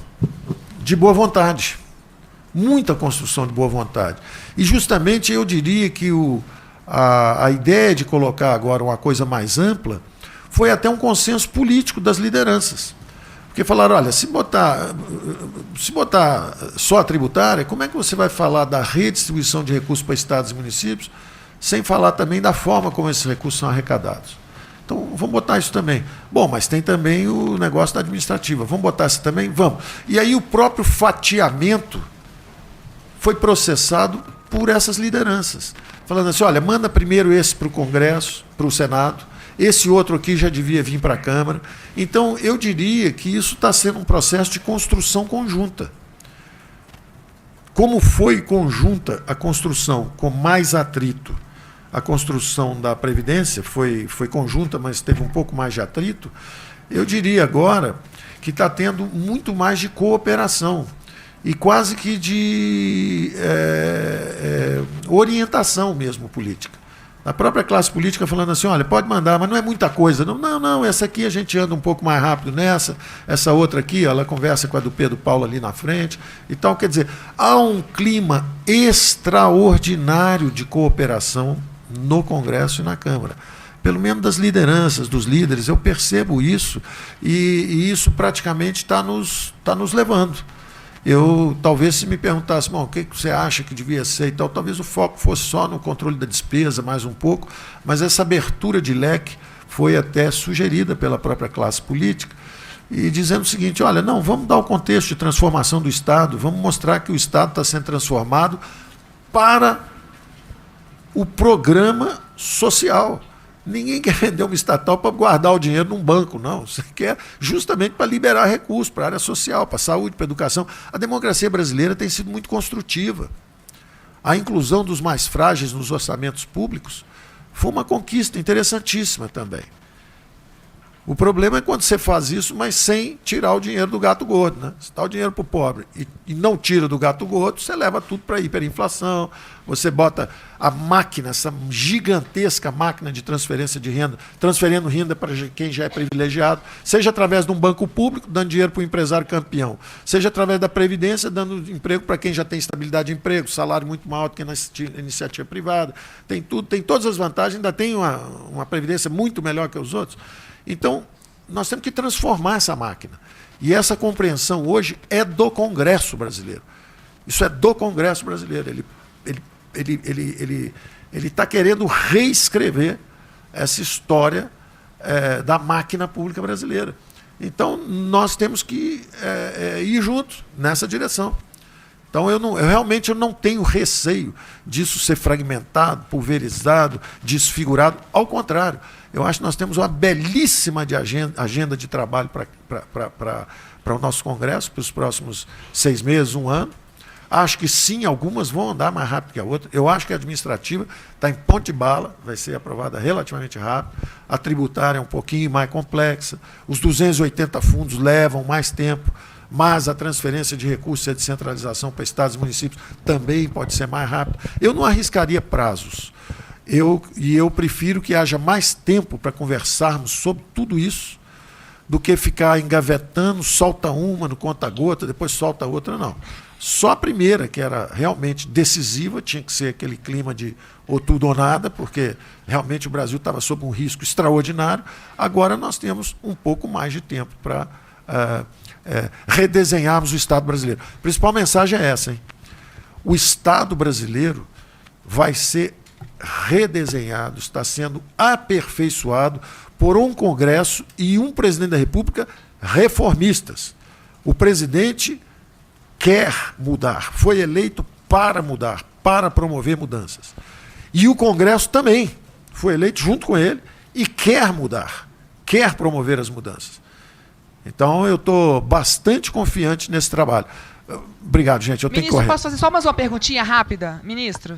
de boa vontade. Muita construção de boa vontade. E justamente eu diria que a ideia de colocar agora uma coisa mais ampla foi até um consenso político das lideranças. Porque falaram, olha, se botar só a tributária, como é que você vai falar da redistribuição de recursos para estados e municípios, sem falar também da forma como esses recursos são arrecadados? Então, vamos botar isso também. Bom, mas tem também o negócio da administrativa. Vamos botar isso também? Vamos. E aí o próprio fatiamento foi processado por essas lideranças. Falando assim, olha, manda primeiro esse para o Congresso, para o Senado, esse outro aqui já devia vir para a Câmara. Então, eu diria que isso está sendo um processo de construção conjunta. Como foi conjunta a construção com mais atrito, a construção da Previdência foi conjunta, mas teve um pouco mais de atrito, eu diria agora que está tendo muito mais de cooperação e quase que de orientação mesmo política. A própria classe política falando assim, olha, pode mandar, mas não é muita coisa. Não, essa aqui a gente anda um pouco mais rápido nessa, essa outra aqui, ela conversa com a do Pedro Paulo ali na frente e tal. Quer dizer, há um clima extraordinário de cooperação no Congresso e na Câmara. Pelo menos das lideranças, dos líderes, eu percebo isso e isso praticamente está nos levando. Eu, talvez, se me perguntasse, bom, o que você acha que devia ser e tal, talvez o foco fosse só no controle da despesa, mais um pouco, mas essa abertura de leque foi até sugerida pela própria classe política, e dizendo o seguinte, olha, não, vamos dar o contexto de transformação do Estado, vamos mostrar que o Estado está sendo transformado para o programa social. Ninguém quer vender uma estatal para guardar o dinheiro num banco, não. Você quer justamente para liberar recursos para a área social, para a saúde, para a educação. A democracia brasileira tem sido muito construtiva. A inclusão dos mais frágeis nos orçamentos públicos foi uma conquista interessantíssima também. O problema é quando você faz isso, mas sem tirar o dinheiro do gato gordo, né? Se dá o dinheiro para o pobre e não tira do gato gordo, você leva tudo para a hiperinflação, você bota a máquina, essa gigantesca máquina de transferência de renda, transferindo renda para quem já é privilegiado, seja através de um banco público, dando dinheiro para o empresário campeão, seja através da Previdência, dando emprego para quem já tem estabilidade de emprego, salário muito maior do que na iniciativa privada. Tem tudo, tem todas as vantagens, ainda tem uma Previdência muito melhor que os outros. Então, nós temos que transformar essa máquina. E essa compreensão hoje é do Congresso brasileiro. Isso é do Congresso brasileiro. Ele está querendo reescrever essa história da máquina pública brasileira. Então, nós temos que ir juntos nessa direção. Então, eu realmente não tenho receio disso ser fragmentado, pulverizado, desfigurado. Ao contrário, eu acho que nós temos uma belíssima agenda de trabalho para o nosso Congresso, para os próximos 6 meses, 1 ano. Acho que sim, algumas vão andar mais rápido que a outra. Eu acho que a administrativa está em ponto de bala, vai ser aprovada relativamente rápido. A tributária é um pouquinho mais complexa. Os 280 fundos levam mais tempo, mas a transferência de recursos e a descentralização para estados e municípios também pode ser mais rápida. Eu não arriscaria prazos. Eu prefiro que haja mais tempo para conversarmos sobre tudo isso do que ficar engavetando, solta uma no conta-gota, depois solta outra, não. Só a primeira, que era realmente decisiva, tinha que ser aquele clima de ou tudo ou nada, porque realmente o Brasil estava sob um risco extraordinário. Agora nós temos um pouco mais de tempo para redesenharmos o Estado brasileiro. A principal mensagem é essa, hein? O Estado brasileiro vai ser redesenhado, está sendo aperfeiçoado por um Congresso e um presidente da República reformistas. O presidente quer mudar, foi eleito para mudar, para promover mudanças. E o Congresso também foi eleito junto com ele e quer mudar, quer promover as mudanças. Então eu estou bastante confiante nesse trabalho. Obrigado, gente. Eu tenho que correr. Ministro, posso fazer só mais uma perguntinha rápida, ministro?